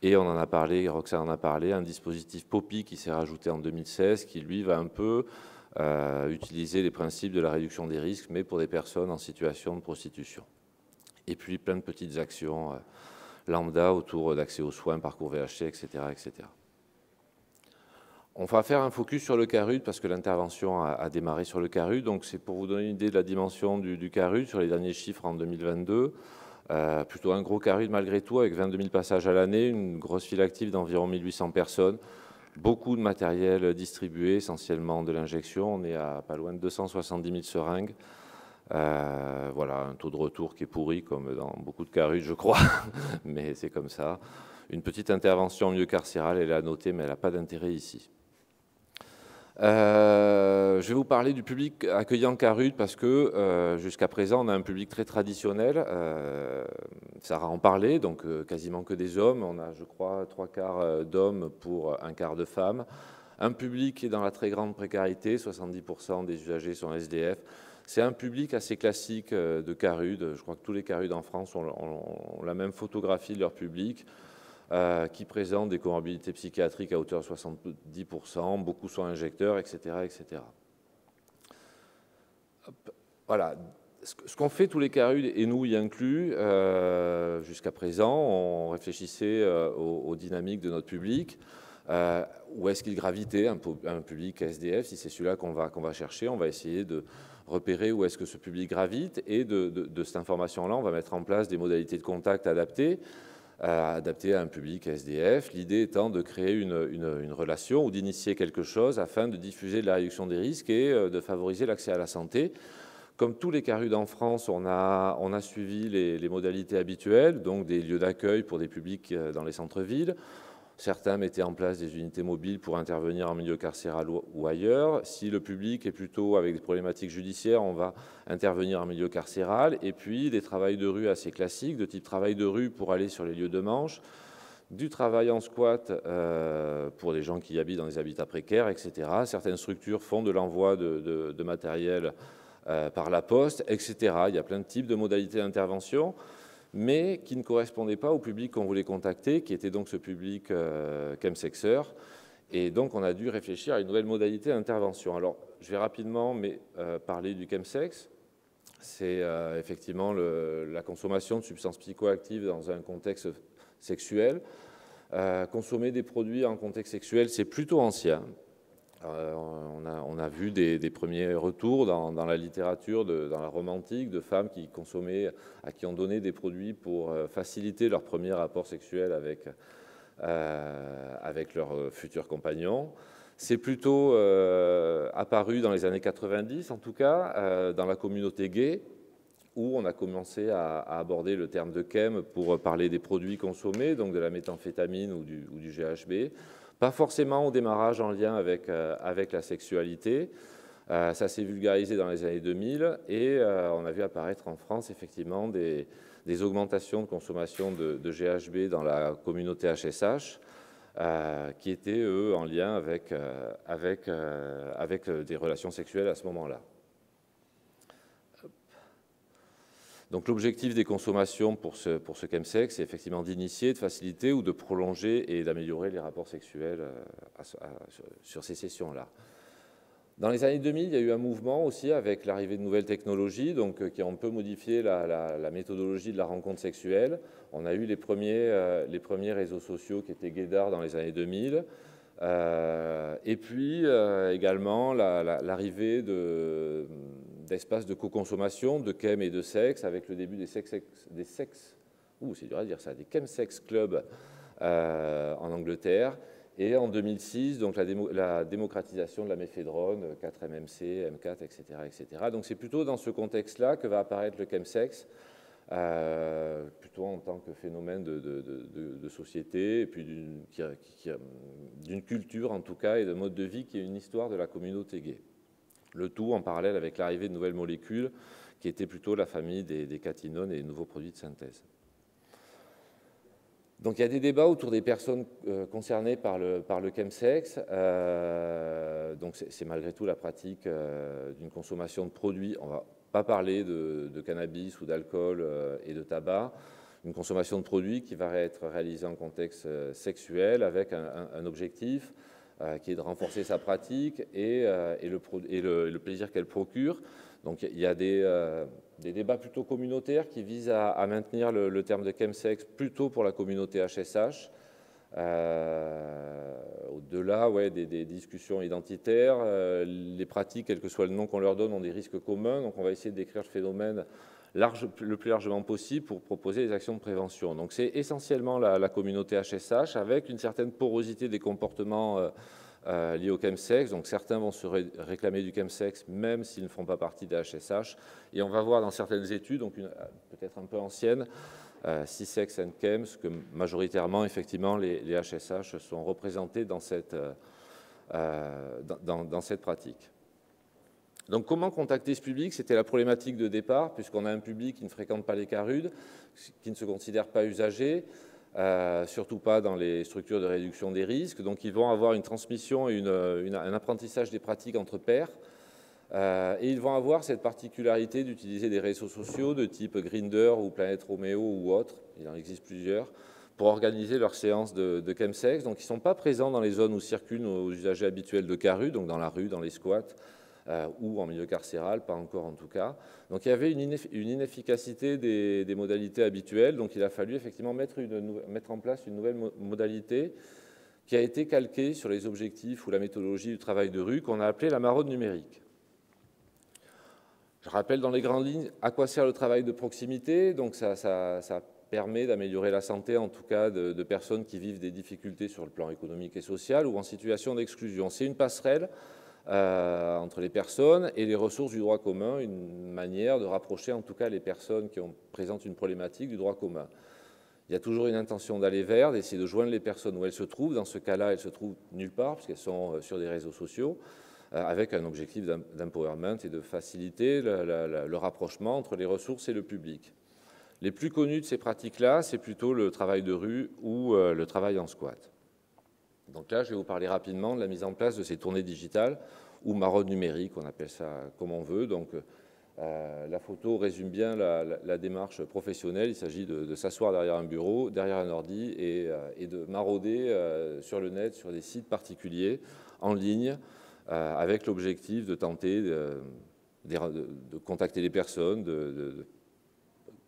Speaker 3: Et on en a parlé, Roxane en a parlé, un dispositif POPI qui s'est rajouté en 2016, qui lui va un peu utiliser les principes de la réduction des risques, mais pour des personnes en situation de prostitution. Et puis plein de petites actions lambda autour d'accès aux soins, parcours VHC, etc., etc. On va faire un focus sur le CARUD parce que l'intervention a démarré sur le CARUD. Donc c'est pour vous donner une idée de la dimension du CARUD sur les derniers chiffres en 2022. Plutôt un gros CARUD malgré tout, avec 22 000 passages à l'année, une grosse file active d'environ 1800 personnes, beaucoup de matériel distribué, essentiellement de l'injection. On est à pas loin de 270 000 seringues. Voilà, un taux de retour qui est pourri, comme dans beaucoup de CARUD, je crois, mais c'est comme ça. Une petite intervention en milieu carcéral, elle est à noter, mais elle n'a pas d'intérêt ici. Je vais vous parler du public accueillant CARUD parce que jusqu'à présent on a un public très traditionnel. Sarah en parlait, donc quasiment que des hommes. On a, je crois, 3/4 d'hommes pour 1/4 de femmes. Un public qui est dans la très grande précarité, 70% des usagers sont SDF. C'est un public assez classique de CARUD. Je crois que tous les CARUD en France ont la même photographie de leur public. Qui présentent des comorbidités psychiatriques à hauteur de 70%, beaucoup sont injecteurs, etc. etc. Voilà. Ce qu'ont fait tous les CARUD, et nous y inclus, jusqu'à présent, on réfléchissait aux dynamiques de notre public. Où est-ce qu'il gravitait, un public SDF? Si c'est celui-là qu'on va chercher, on va essayer de repérer où est-ce que ce public gravite, et de cette information-là, on va mettre en place des modalités de contact adaptées, adapté à un public SDF, l'idée étant de créer une relation ou d'initier quelque chose afin de diffuser de la réduction des risques et de favoriser l'accès à la santé. Comme tous les CARUD en France, on a suivi les modalités habituelles, donc des lieux d'accueil pour des publics dans les centres-villes. Certains mettaient en place des unités mobiles pour intervenir en milieu carcéral ou ailleurs. Si le public est plutôt avec des problématiques judiciaires, on va intervenir en milieu carcéral. Et puis des travails de rue assez classiques, de type travail de rue pour aller sur les lieux de manche, du travail en squat pour des gens qui habitent dans des habitats précaires, etc. Certaines structures font de l'envoi de matériel par la poste, etc. Il y a plein de types de modalités d'intervention, mais qui ne correspondait pas au public qu'on voulait contacter, qui était donc ce public chemsexeur. Et donc, on a dû réfléchir à une nouvelle modalité d'intervention. Alors, je vais rapidement parler du chemsex. C'est effectivement la consommation de substances psychoactives dans un contexte sexuel. Consommer des produits en contexte sexuel, c'est plutôt ancien. On a vu des premiers retours dans la littérature, dans la Rome antique, de femmes qui consommaient, à qui on donnait des produits pour faciliter leur premier rapport sexuel avec leur futur compagnon. C'est plutôt apparu dans les années 90, en tout cas, dans la communauté gay, où on a commencé à aborder le terme de chem pour parler des produits consommés, donc de la méthamphétamine ou du GHB. Pas forcément au démarrage en lien avec la sexualité. Ça s'est vulgarisé dans les années 2000 et on a vu apparaître en France effectivement des augmentations de consommation de GHB dans la communauté HSH qui étaient, eux, en lien avec des relations sexuelles à ce moment-là. Donc l'objectif des consommations pour ce chemsex, c'est effectivement d'initier, de faciliter ou de prolonger et d'améliorer les rapports sexuels sur ces sessions-là. Dans les années 2000, il y a eu un mouvement aussi avec l'arrivée de nouvelles technologies qui ont un peu modifié la méthodologie de la rencontre sexuelle. On a eu les premiers réseaux sociaux qui étaient Gaydar dans les années 2000. Et puis également l'arrivée d'espaces de co-consommation, de chem et de sexe, avec le début des chemsex clubs en Angleterre, et en 2006, donc la démocratisation de la méphédrone, 4-MMC, M4, etc., etc. Donc c'est plutôt dans ce contexte-là que va apparaître le chemsex, plutôt en tant que phénomène de société, et puis d'une culture en tout cas, et de mode de vie qui est une histoire de la communauté gay. Le tout en parallèle avec l'arrivée de nouvelles molécules qui étaient plutôt la famille des catinones et des nouveaux produits de synthèse. Donc il y a des débats autour des personnes concernées par le chemsex. Donc c'est malgré tout la pratique d'une consommation de produits. On ne va pas parler de cannabis ou d'alcool et de tabac. Une consommation de produits qui va être réalisée en contexte sexuel avec un objectif qui est de renforcer sa pratique et le plaisir qu'elle procure. Donc il y a des débats plutôt communautaires qui visent à maintenir le terme de chemsex plutôt pour la communauté HSH. Au-delà des discussions identitaires, les pratiques, quel que soit le nom qu'on leur donne, ont des risques communs. Donc on va essayer de décrire le phénomène le plus largement possible pour proposer des actions de prévention. Donc c'est essentiellement la communauté HSH avec une certaine porosité des comportements liés au chemsex. Donc certains vont se réclamer du chemsex même s'ils ne font pas partie des HSH. Et on va voir dans certaines études, donc peut-être un peu anciennes, C-Sex and Chems, que majoritairement, effectivement, les HSH sont représentés dans cette pratique. Donc comment contacter ce public? C'était la problématique de départ, puisqu'on a un public qui ne fréquente pas les CARUD, qui ne se considère pas usagé, surtout pas dans les structures de réduction des risques. Donc ils vont avoir une transmission et un apprentissage des pratiques entre pairs. Et ils vont avoir cette particularité d'utiliser des réseaux sociaux de type Grindr ou Planète Roméo ou autres, il en existe plusieurs, pour organiser leurs séances de chemsex. Donc ils ne sont pas présents dans les zones où circulent nos usagers habituels de CARUD, donc dans la rue, dans les squats, ou en milieu carcéral, pas encore en tout cas. Donc il y avait une inefficacité des modalités habituelles, donc il a fallu effectivement mettre en place une nouvelle modalité qui a été calquée sur les objectifs ou la méthodologie du travail de rue qu'on a appelé la maraude numérique. Je rappelle dans les grandes lignes à quoi sert le travail de proximité. Donc ça permet d'améliorer la santé, en tout cas, de personnes qui vivent des difficultés sur le plan économique et social ou en situation d'exclusion. C'est une passerelle entre les personnes et les ressources du droit commun, une manière de rapprocher en tout cas les personnes qui présentent une problématique du droit commun. Il y a toujours une intention d'aller vers, d'essayer de joindre les personnes où elles se trouvent. Dans ce cas-là, elles se trouvent nulle part parce qu'elles sont sur des réseaux sociaux, avec un objectif d'empowerment et de faciliter le rapprochement entre les ressources et le public. Les plus connus de ces pratiques-là, c'est plutôt le travail de rue ou le travail en squat. Donc là, je vais vous parler rapidement de la mise en place de ces tournées digitales ou maraude numérique, on appelle ça comme on veut. Donc la photo résume bien la démarche professionnelle. Il s'agit de s'asseoir derrière un bureau, derrière un ordi et de marauder sur le net, sur des sites particuliers, en ligne, avec l'objectif de tenter de contacter les personnes, de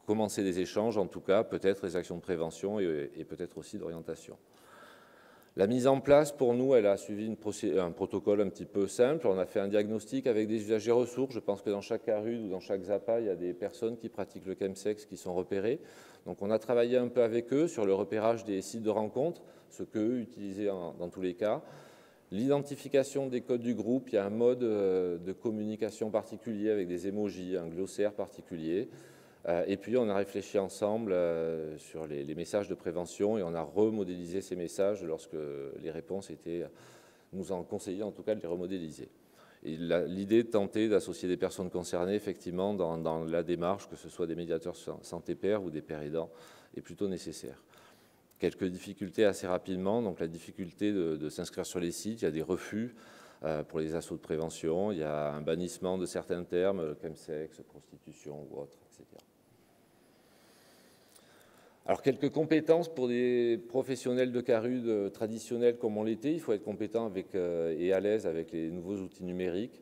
Speaker 3: commencer des échanges, en tout cas, peut-être des actions de prévention et peut-être aussi d'orientation. La mise en place, pour nous, elle a suivi un protocole un petit peu simple. On a fait un diagnostic avec des usagers ressources. Je pense que dans chaque CARUD ou dans chaque ZAPA, il y a des personnes qui pratiquent le chemsex qui sont repérées. Donc on a travaillé un peu avec eux sur le repérage des sites de rencontres, ce qu'eux utilisaient dans tous les cas. L'identification des codes du groupe, il y a un mode de communication particulier avec des emojis, un glossaire particulier. Et puis on a réfléchi ensemble sur les messages de prévention et on a remodélisé ces messages lorsque les réponses nous ont conseillé en tout cas de les remodéliser. Et l'idée de tenter d'associer des personnes concernées effectivement dans la démarche, que ce soit des médiateurs santé pairs ou des pairs aidants, est plutôt nécessaire. Quelques difficultés assez rapidement, donc la difficulté de s'inscrire sur les sites, il y a des refus pour les assauts de prévention, il y a un bannissement de certains termes, chemsex, prostitution ou autres, etc. Alors, quelques compétences pour des professionnels de CARUD traditionnels comme on l'était. Il faut être compétent et à l'aise avec les nouveaux outils numériques.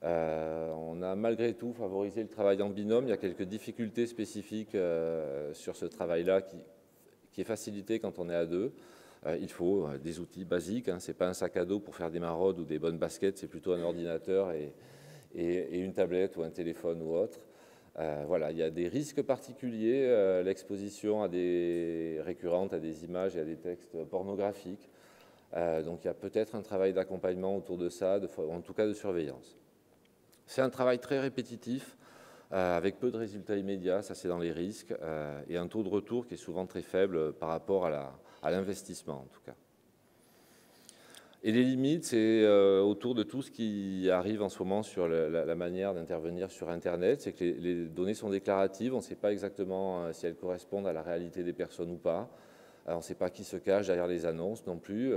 Speaker 3: On a malgré tout favorisé le travail en binôme. Il y a quelques difficultés spécifiques sur ce travail-là qui est facilité quand on est à deux. Il faut des outils basiques. Ce n'est pas un sac à dos pour faire des maraudes ou des bonnes baskets. C'est plutôt un ordinateur et une tablette ou un téléphone ou autre. Voilà, il y a des risques particuliers, l'exposition récurrente à des images et à des textes pornographiques. Donc il y a peut-être un travail d'accompagnement autour de ça, en tout cas de surveillance. C'est un travail très répétitif, avec peu de résultats immédiats, ça c'est dans les risques, et un taux de retour qui est souvent très faible par rapport à l'investissement en tout cas. Et les limites, c'est autour de tout ce qui arrive en ce moment sur la manière d'intervenir sur Internet. C'est que les données sont déclaratives, on ne sait pas exactement si elles correspondent à la réalité des personnes ou pas. On ne sait pas qui se cache derrière les annonces non plus.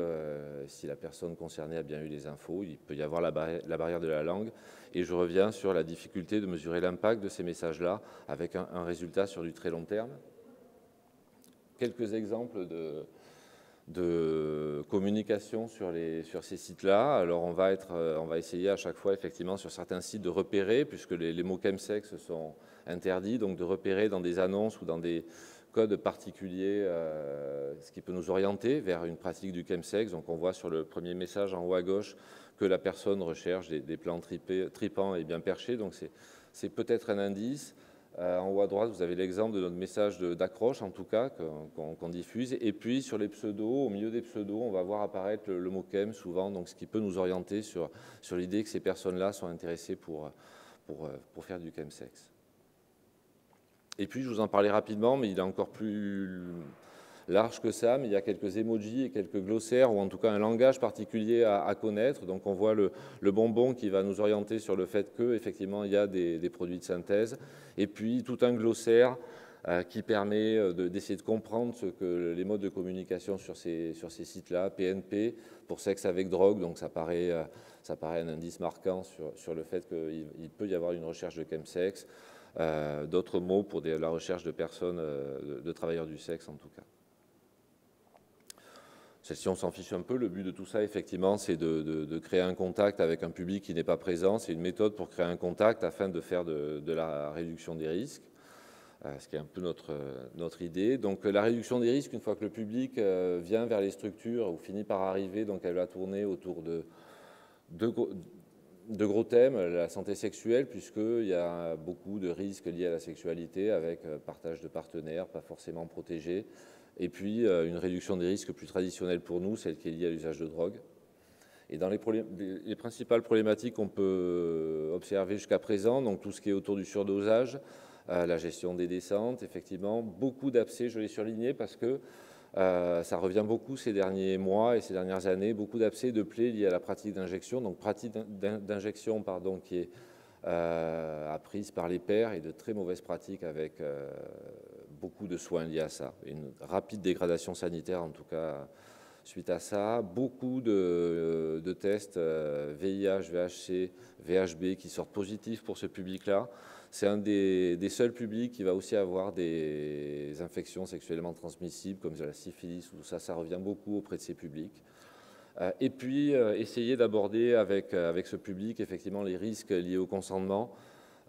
Speaker 3: Si la personne concernée a bien eu les infos, il peut y avoir la barrière de la langue. Et je reviens sur la difficulté de mesurer l'impact de ces messages-là avec un résultat sur du très long terme. Quelques exemples de communication sur ces sites-là. Alors on va essayer à chaque fois effectivement sur certains sites de repérer, puisque les mots chemsex sont interdits, donc de repérer dans des annonces ou dans des codes particuliers ce qui peut nous orienter vers une pratique du chemsex. Donc on voit sur le premier message en haut à gauche que la personne recherche des plans tripants et bien perchés, donc c'est peut-être un indice. En haut à droite, vous avez l'exemple de notre message d'accroche, en tout cas, qu'on diffuse. Et puis, sur les pseudos, au milieu des pseudos, on va voir apparaître le mot chem, souvent, donc ce qui peut nous orienter sur l'idée que ces personnes-là sont intéressées pour faire du chemsex. Et puis, je vous en parlais rapidement, mais il est encore plus large que ça, mais il y a quelques emojis et quelques glossaires, ou en tout cas un langage particulier à connaître. Donc on voit le bonbon qui va nous orienter sur le fait qu'effectivement il y a des produits de synthèse, et puis tout un glossaire qui permet d'essayer de comprendre ce que les modes de communication sur ces sites-là, PNP, pour sexe avec drogue, donc ça paraît un indice marquant sur le fait qu'il peut y avoir une recherche de chemsex, d'autres mots pour la recherche de personnes, de travailleurs du sexe en tout cas. Celle-ci, on s'en fiche un peu. Le but de tout ça, effectivement, c'est de créer un contact avec un public qui n'est pas présent. C'est une méthode pour créer un contact afin de faire de la réduction des risques, ce qui est un peu notre idée. Donc, la réduction des risques, une fois que le public vient vers les structures ou finit par arriver, donc elle va tourner autour de gros thèmes, la santé sexuelle, puisqu'il y a beaucoup de risques liés à la sexualité avec partage de partenaires, pas forcément protégés. Et puis, une réduction des risques plus traditionnelle pour nous, celle qui est liée à l'usage de drogue. Et dans les principales problématiques qu'on peut observer jusqu'à présent, donc tout ce qui est autour du surdosage, la gestion des descentes, effectivement, beaucoup d'abcès, je l'ai surligné parce que ça revient beaucoup ces derniers mois et ces dernières années, beaucoup d'abcès de plaies liées à la pratique d'injection, donc pratique d'injection qui est apprise par les pairs et de très mauvaises pratiques avec beaucoup de soins liés à ça. Une rapide dégradation sanitaire, en tout cas, suite à ça. Beaucoup de tests VIH, VHC, VHB qui sortent positifs pour ce public-là. C'est un des seuls publics qui va aussi avoir des infections sexuellement transmissibles, comme la syphilis, ou ça revient beaucoup auprès de ces publics. Et puis, essayer d'aborder avec ce public, effectivement, les risques liés au consentement.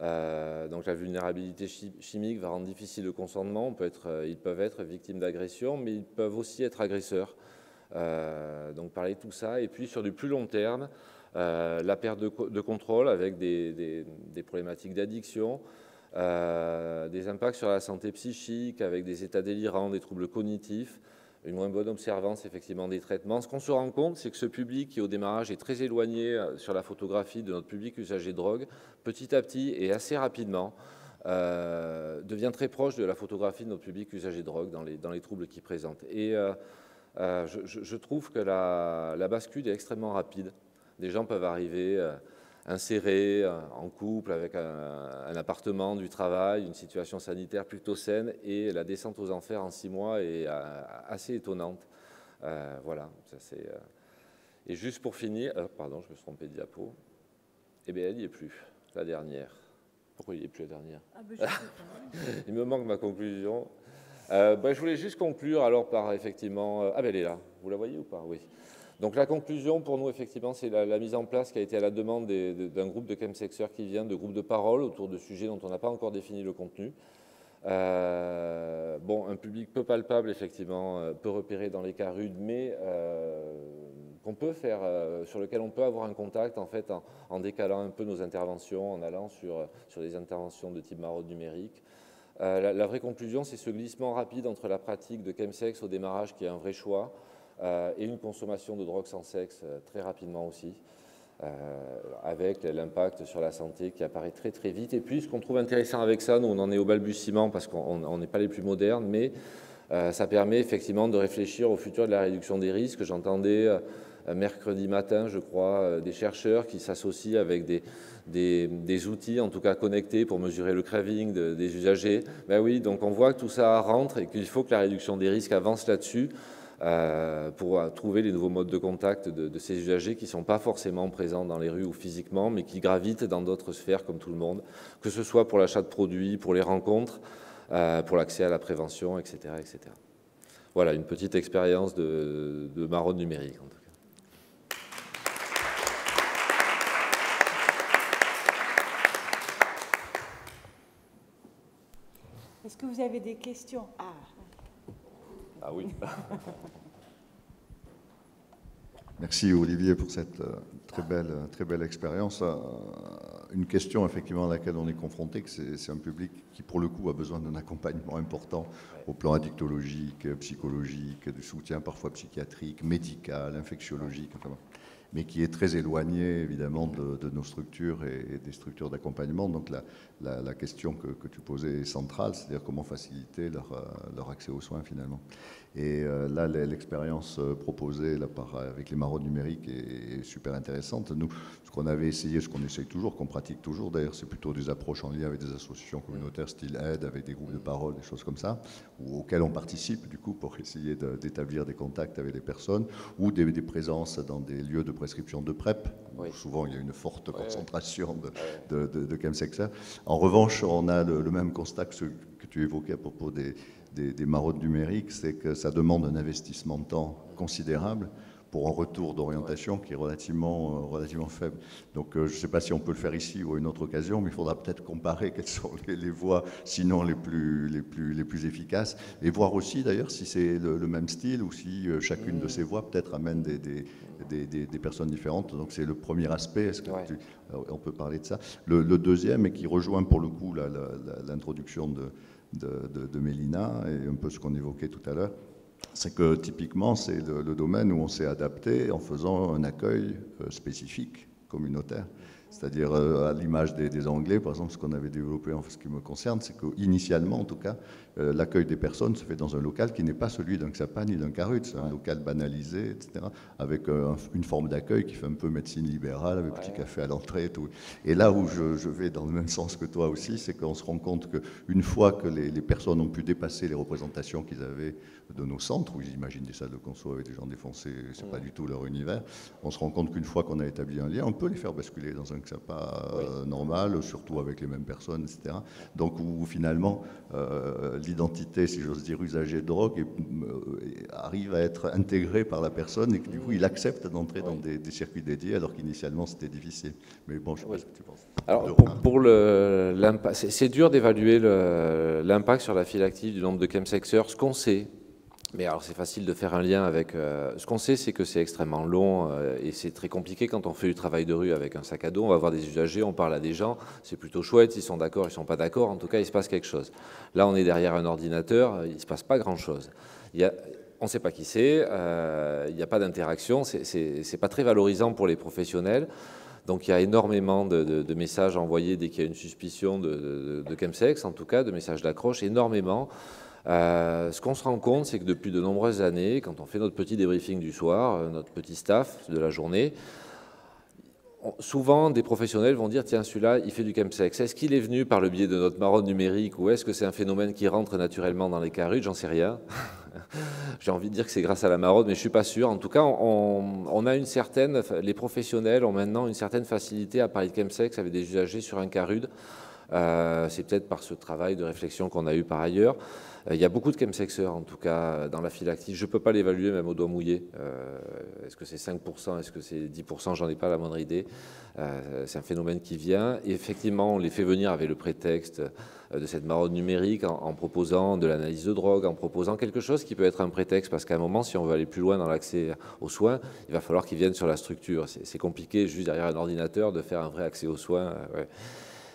Speaker 3: Donc la vulnérabilité chimique va rendre difficile le consentement. Ils peuvent être victimes d'agressions, mais ils peuvent aussi être agresseurs. Donc parler de tout ça. Et puis sur du plus long terme, la perte de contrôle avec des problématiques d'addiction, des impacts sur la santé psychique avec des états délirants, des troubles cognitifs, une moins bonne observance effectivement des traitements. Ce qu'on se rend compte, c'est que ce public qui au démarrage est très éloigné sur la photographie de notre public usager de drogue, petit à petit et assez rapidement devient très proche de la photographie de notre public usager de drogue dans les troubles qu'il présente. Et je trouve que la bascule est extrêmement rapide. Des gens peuvent arriver insérés en couple avec un appartement, du travail, une situation sanitaire plutôt saine, et la descente aux enfers en 6 mois est assez étonnante. Voilà, ça c'est. Et juste pour finir, pardon, je me suis trompé de diapo. Eh bien, elle n'y est plus, la dernière. Pourquoi il n'y est plus la dernière? Il me manque ma conclusion. Je voulais juste conclure alors par effectivement. Elle est là. Vous la voyez ou pas? Oui. Donc la conclusion pour nous, effectivement, c'est la mise en place qui a été à la demande d'un groupe de chemsexeurs qui vient, de groupes de parole autour de sujets dont on n'a pas encore défini le contenu. Un public peu palpable, effectivement, peu repéré dans les cas rudes, mais qu'on peut faire, sur lequel on peut avoir un contact, en fait, en décalant un peu nos interventions, en allant sur des interventions de type maraude numérique. La vraie conclusion, c'est ce glissement rapide entre la pratique de chemsex au démarrage, qui est un vrai choix, et une consommation de drogue sans sexe très rapidement aussi, avec l'impact sur la santé qui apparaît très très vite. Et puis ce qu'on trouve intéressant avec ça, nous on en est au balbutiement parce qu'on n'est pas les plus modernes, mais ça permet effectivement de réfléchir au futur de la réduction des risques. J'entendais mercredi matin, je crois, des chercheurs qui s'associent avec des outils, en tout cas connectés, pour mesurer le craving des usagers. Ben oui, donc on voit que tout ça rentre et qu'il faut que la réduction des risques avance là-dessus pour trouver les nouveaux modes de contact de ces usagers qui ne sont pas forcément présents dans les rues ou physiquement, mais qui gravitent dans d'autres sphères comme tout le monde, que ce soit pour l'achat de produits, pour les rencontres, pour l'accès à la prévention, etc., etc. Voilà, une petite expérience de maraude numérique, en tout cas.
Speaker 11: Est-ce que vous avez des questions?
Speaker 3: Ah oui.
Speaker 8: Merci Olivier pour cette très belle expérience. Une question effectivement à laquelle on est confronté, que c'est un public qui pour le coup a besoin d'un accompagnement important au plan addictologique, psychologique, de soutien parfois psychiatrique, médical, infectiologique, enfin, mais qui est très éloigné évidemment de nos structures et des structures d'accompagnement. Donc la question que tu posais est centrale, c'est-à-dire comment faciliter leur accès aux soins finalement. Et là, l'expérience proposée là, avec les maraudes numériques est super intéressante. Nous, ce qu'on avait essayé, ce qu'on essaye toujours, qu'on pratique toujours d'ailleurs, c'est plutôt des approches en lien avec des associations communautaires style aide, avec des groupes de parole, des choses comme ça, auxquelles on participe du coup pour essayer d'établir des contacts avec les personnes, ou des présences dans des lieux de prescription de PrEP, où souvent il y a une forte concentration de chemsexers. En revanche, on a le même constat que tu évoquais à propos des maraudes numériques, c'est que ça demande un investissement de temps considérable pour un retour d'orientation qui est relativement faible. Donc je ne sais pas si on peut le faire ici ou à une autre occasion, mais il faudra peut-être comparer quelles sont les voies, sinon les plus efficaces, et voir aussi d'ailleurs si c'est le même style ou si chacune de ces voies peut-être amène des personnes différentes. Donc c'est le premier aspect, est-ce que on peut parler de ça. Le deuxième, et qui rejoint pour le coup l'introduction de Mélina et un peu ce qu'on évoquait tout à l'heure, c'est que typiquement c'est le domaine où on s'est adapté en faisant un accueil spécifique, communautaire. C'est-à-dire à l'image des Anglais, par exemple, ce qu'on avait développé en ce qui me concerne, c'est qu'initialement, en tout cas, l'accueil des personnes se fait dans un local qui n'est pas celui d'un XAPA ni d'un CARUD, c'est un local banalisé, etc., avec une forme d'accueil qui fait un peu médecine libérale, avec petit café à l'entrée et tout. Et là où je vais dans le même sens que toi aussi, c'est qu'on se rend compte qu'une fois que les personnes ont pu dépasser les représentations qu'ils avaient de nos centres, où ils imaginent des salles de conso avec des gens défoncés, c'est pas du tout leur univers, on se rend compte qu'une fois qu'on a établi un lien, on peut les faire basculer dans un XAPA normal, surtout avec les mêmes personnes, etc. Donc où finalement l'identité, si j'ose dire, usagée de drogue arrive à être intégrée par la personne et que du coup il accepte d'entrer dans des circuits dédiés alors qu'initialement c'était difficile. Mais bon, je sais pas ce que tu penses.
Speaker 3: Alors pour l'impact, c'est dur d'évaluer l'impact sur la file active du nombre de chemsexers. Ce qu'on sait, mais alors c'est facile de faire un lien avec... ce qu'on sait, c'est que c'est extrêmement long et c'est très compliqué quand on fait du travail de rue avec un sac à dos. On va voir des usagers, on parle à des gens, c'est plutôt chouette, ils sont d'accord, ils ne sont pas d'accord, en tout cas il se passe quelque chose. Là on est derrière un ordinateur, il ne se passe pas grand-chose. On ne sait pas qui c'est, il n'y a pas d'interaction, c'est pas très valorisant pour les professionnels. Donc il y a énormément de messages envoyés dès qu'il y a une suspicion de chemsex, en tout cas, de messages d'accroche, énormément. Ce qu'on se rend compte, c'est que depuis de nombreuses années, quand on fait notre petit débriefing du soir, notre petit staff de la journée, souvent des professionnels vont dire « Tiens, celui-là, il fait du chemsex. Est-ce qu'il est venu par le biais de notre maraude numérique ou est-ce que c'est un phénomène qui rentre naturellement dans les CARUD? J'en sais rien. » J'ai envie de dire que c'est grâce à la maraude, mais je ne suis pas sûr. En tout cas, on a une certaine... Les professionnels ont maintenant une certaine facilité à parler de chemsex avec des usagers sur un CARUD. C'est peut-être par ce travail de réflexion qu'on a eu par ailleurs. Il y a beaucoup de chemsexeurs, en tout cas, dans la file active. Je ne peux pas l'évaluer, même au doigt mouillé. Est-ce que c'est 5%? Est-ce que c'est 10%? J'en ai pas la moindre idée. C'est un phénomène qui vient. Et effectivement, on les fait venir avec le prétexte de cette maraude numérique, en proposant de l'analyse de drogue, en proposant quelque chose qui peut être un prétexte, parce qu'à un moment, si on veut aller plus loin dans l'accès aux soins, il va falloir qu'ils viennent sur la structure. C'est compliqué, juste derrière un ordinateur, de faire un vrai accès aux soins.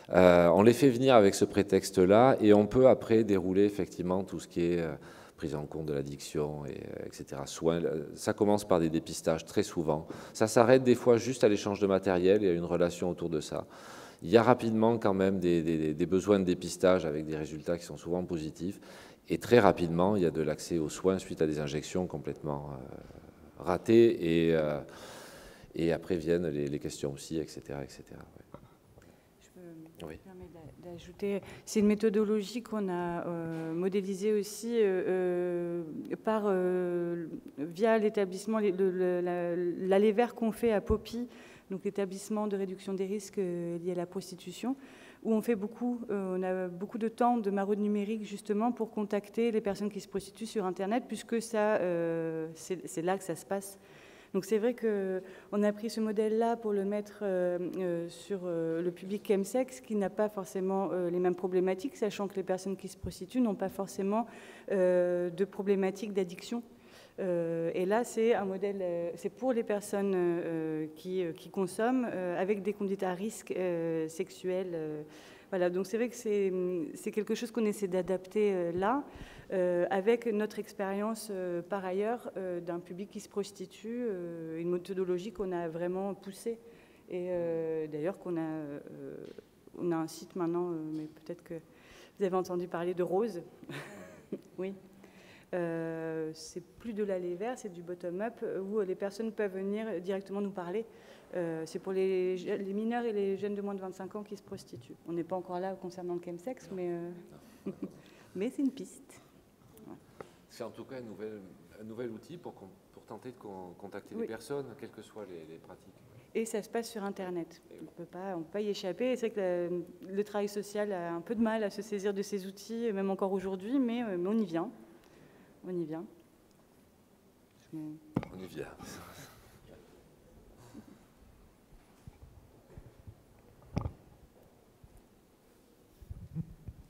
Speaker 3: On les fait venir avec ce prétexte-là et on peut après dérouler effectivement tout ce qui est prise en compte de l'addiction, etc. Soins. Ça commence par des dépistages très souvent. Ça s'arrête des fois juste à l'échange de matériel et à une relation autour de ça. Il y a rapidement quand même des besoins de dépistage avec des résultats qui sont souvent positifs et très rapidement il y a de l'accès aux soins suite à des injections complètement ratés et après viennent les questions aussi, etc. etc. Ouais.
Speaker 1: Je me permets d'ajouter, c'est une méthodologie qu'on a modélisée aussi via l'établissement, l'allée vert qu'on fait à Poppy, donc l'établissement de réduction des risques liés à la prostitution, où on a beaucoup de temps de maraude numérique justement pour contacter les personnes qui se prostituent sur Internet, puisque ça, c'est là que ça se passe. Donc c'est vrai qu'on a pris ce modèle-là pour le mettre sur le public chemsex, qui n'a pas forcément les mêmes problématiques, sachant que les personnes qui se prostituent n'ont pas forcément de problématiques d'addiction. Et là, c'est un modèle, c'est pour les personnes qui consomment avec des conduites à risque sexuelles. Voilà, donc c'est vrai que c'est quelque chose qu'on essaie d'adapter là, avec notre expérience par ailleurs d'un public qui se prostitue, une méthodologie qu'on a vraiment poussée. Et d'ailleurs qu'on on a un site maintenant, mais peut-être que vous avez entendu parler de Rose. Oui. C'est plus de l'allée vert, c'est du bottom-up où les personnes peuvent venir directement nous parler. C'est pour les mineurs et les jeunes de moins de 25 ans qui se prostituent. On n'est pas encore là concernant le chemsex, mais c'est une piste. Ouais.
Speaker 3: C'est en tout cas un nouvel outil pour tenter de contacter les personnes, quelles que soient les pratiques.
Speaker 1: Et ça se passe sur Internet. On ne peut pas y échapper. C'est vrai que le travail social a un peu de mal à se saisir de ces outils, même encore aujourd'hui, mais on y vient. On y vient.
Speaker 3: On y vient.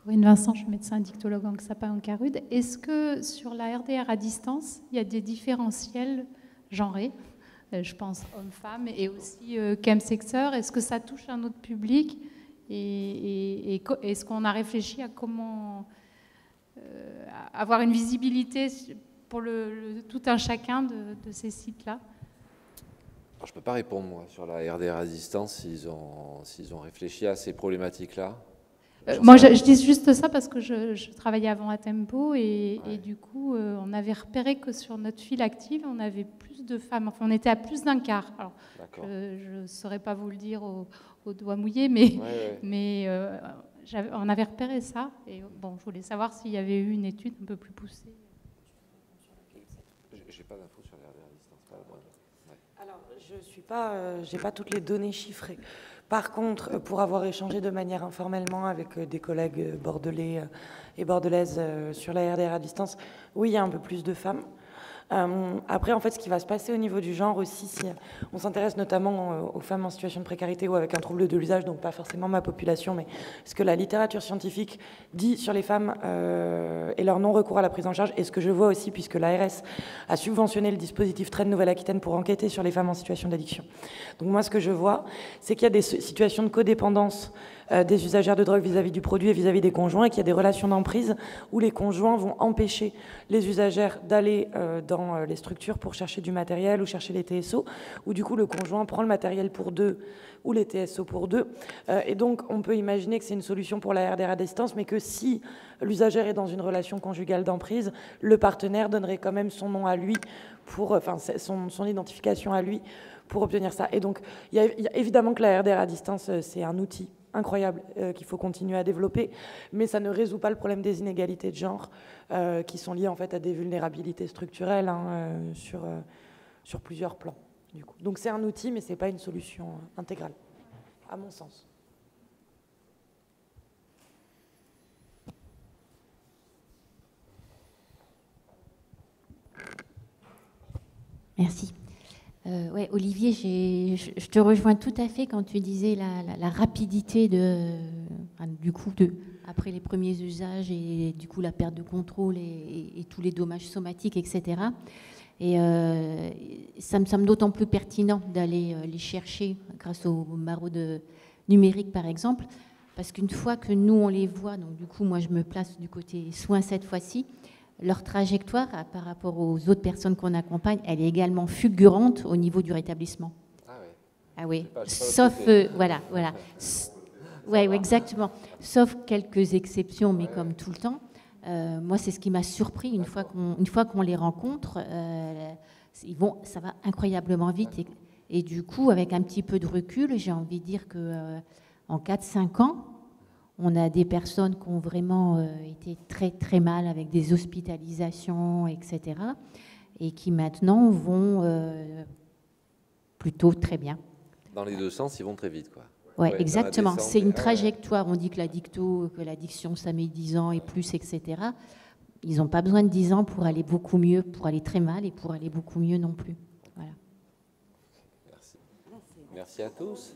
Speaker 12: Corinne Vincent, je suis médecin dictologue en XAPA en Carude. Est-ce que sur la RDR à distance, il y a des différentiels genrés, je pense hommes-femmes, et aussi chemsexeurs? Est-ce que ça touche un autre public? Et est-ce qu'on a réfléchi à comment avoir une visibilité pour tout un chacun de ces sites-là?
Speaker 3: Je ne peux pas répondre, moi, sur la RDR à distance, s'ils ont réfléchi à ces problématiques-là.
Speaker 12: Moi, je dis juste ça parce que je travaillais avant à Tempo et du coup, on avait repéré que sur notre file active, on avait plus de femmes. Enfin, on était à plus d'un quart. Alors, je ne saurais pas vous le dire au doigt mouillé, mais on avait repéré ça. Et bon, je voulais savoir s'il y avait eu une étude un peu plus poussée.
Speaker 3: J'ai pas d'infos sur la RDR à distance.
Speaker 2: Alors, j'ai pas toutes les données chiffrées. Par contre, pour avoir échangé de manière informellement avec des collègues bordelais et bordelaises sur la RDR à distance, oui, il y a un peu plus de femmes. Après, en fait, ce qui va se passer au niveau du genre aussi, si on s'intéresse notamment aux femmes en situation de précarité ou avec un trouble de l'usage, donc pas forcément ma population, mais ce que la littérature scientifique dit sur les femmes et leur non-recours à la prise en charge, et ce que je vois aussi, puisque l'ARS a subventionné le dispositif Train Nouvelle-Aquitaine pour enquêter sur les femmes en situation d'addiction. Donc moi, ce que je vois, c'est qu'il y a des situations de codépendance des usagères de drogue vis-à-vis du produit et vis-à-vis des conjoints, et qu'il y a des relations d'emprise où les conjoints vont empêcher les usagères d'aller dans les structures pour chercher du matériel ou chercher les TSO, où du coup le conjoint prend le matériel pour deux ou les TSO pour deux. Et donc on peut imaginer que c'est une solution pour la RDR à distance, mais que si l'usagère est dans une relation conjugale d'emprise, le partenaire donnerait quand même son nom à lui, son identification à lui pour obtenir ça. Et donc il y a évidemment que la RDR à distance, c'est un outil incroyable qu'il faut continuer à développer, mais ça ne résout pas le problème des inégalités de genre qui sont liées en fait à des vulnérabilités structurelles sur plusieurs plans. Du coup. Donc c'est un outil, mais c'est pas une solution intégrale, à mon sens.
Speaker 13: Merci. Ouais, Olivier, je te rejoins tout à fait quand tu disais la rapidité après les premiers usages et du coup la perte de contrôle et tous les dommages somatiques, etc. Et ça me semble d'autant plus pertinent d'aller les chercher grâce aux maraudes numériques, par exemple, parce qu'une fois que nous, on les voit, donc du coup, moi, je me place du côté soins cette fois-ci, leur trajectoire par rapport aux autres personnes qu'on accompagne, elle est également fulgurante au niveau du rétablissement. Ah oui. Sauf, voilà. Ouais, exactement. Sauf quelques exceptions, mais comme tout le temps. Moi, c'est ce qui m'a surpris une fois qu'on les rencontre. ça va incroyablement vite. Et du coup, avec un petit peu de recul, j'ai envie de dire qu'en 4-5 ans, on a des personnes qui ont vraiment été très très mal avec des hospitalisations, etc. et qui maintenant vont plutôt très bien.
Speaker 3: Dans les deux sens, ils vont très vite, quoi.
Speaker 13: Ouais, exactement. C'est une trajectoire. On dit que l'addiction, ça met 10 ans et plus, etc. Ils n'ont pas besoin de 10 ans pour aller beaucoup mieux, pour aller très mal et pour aller beaucoup mieux non plus. Voilà.
Speaker 3: Merci. Merci à tous.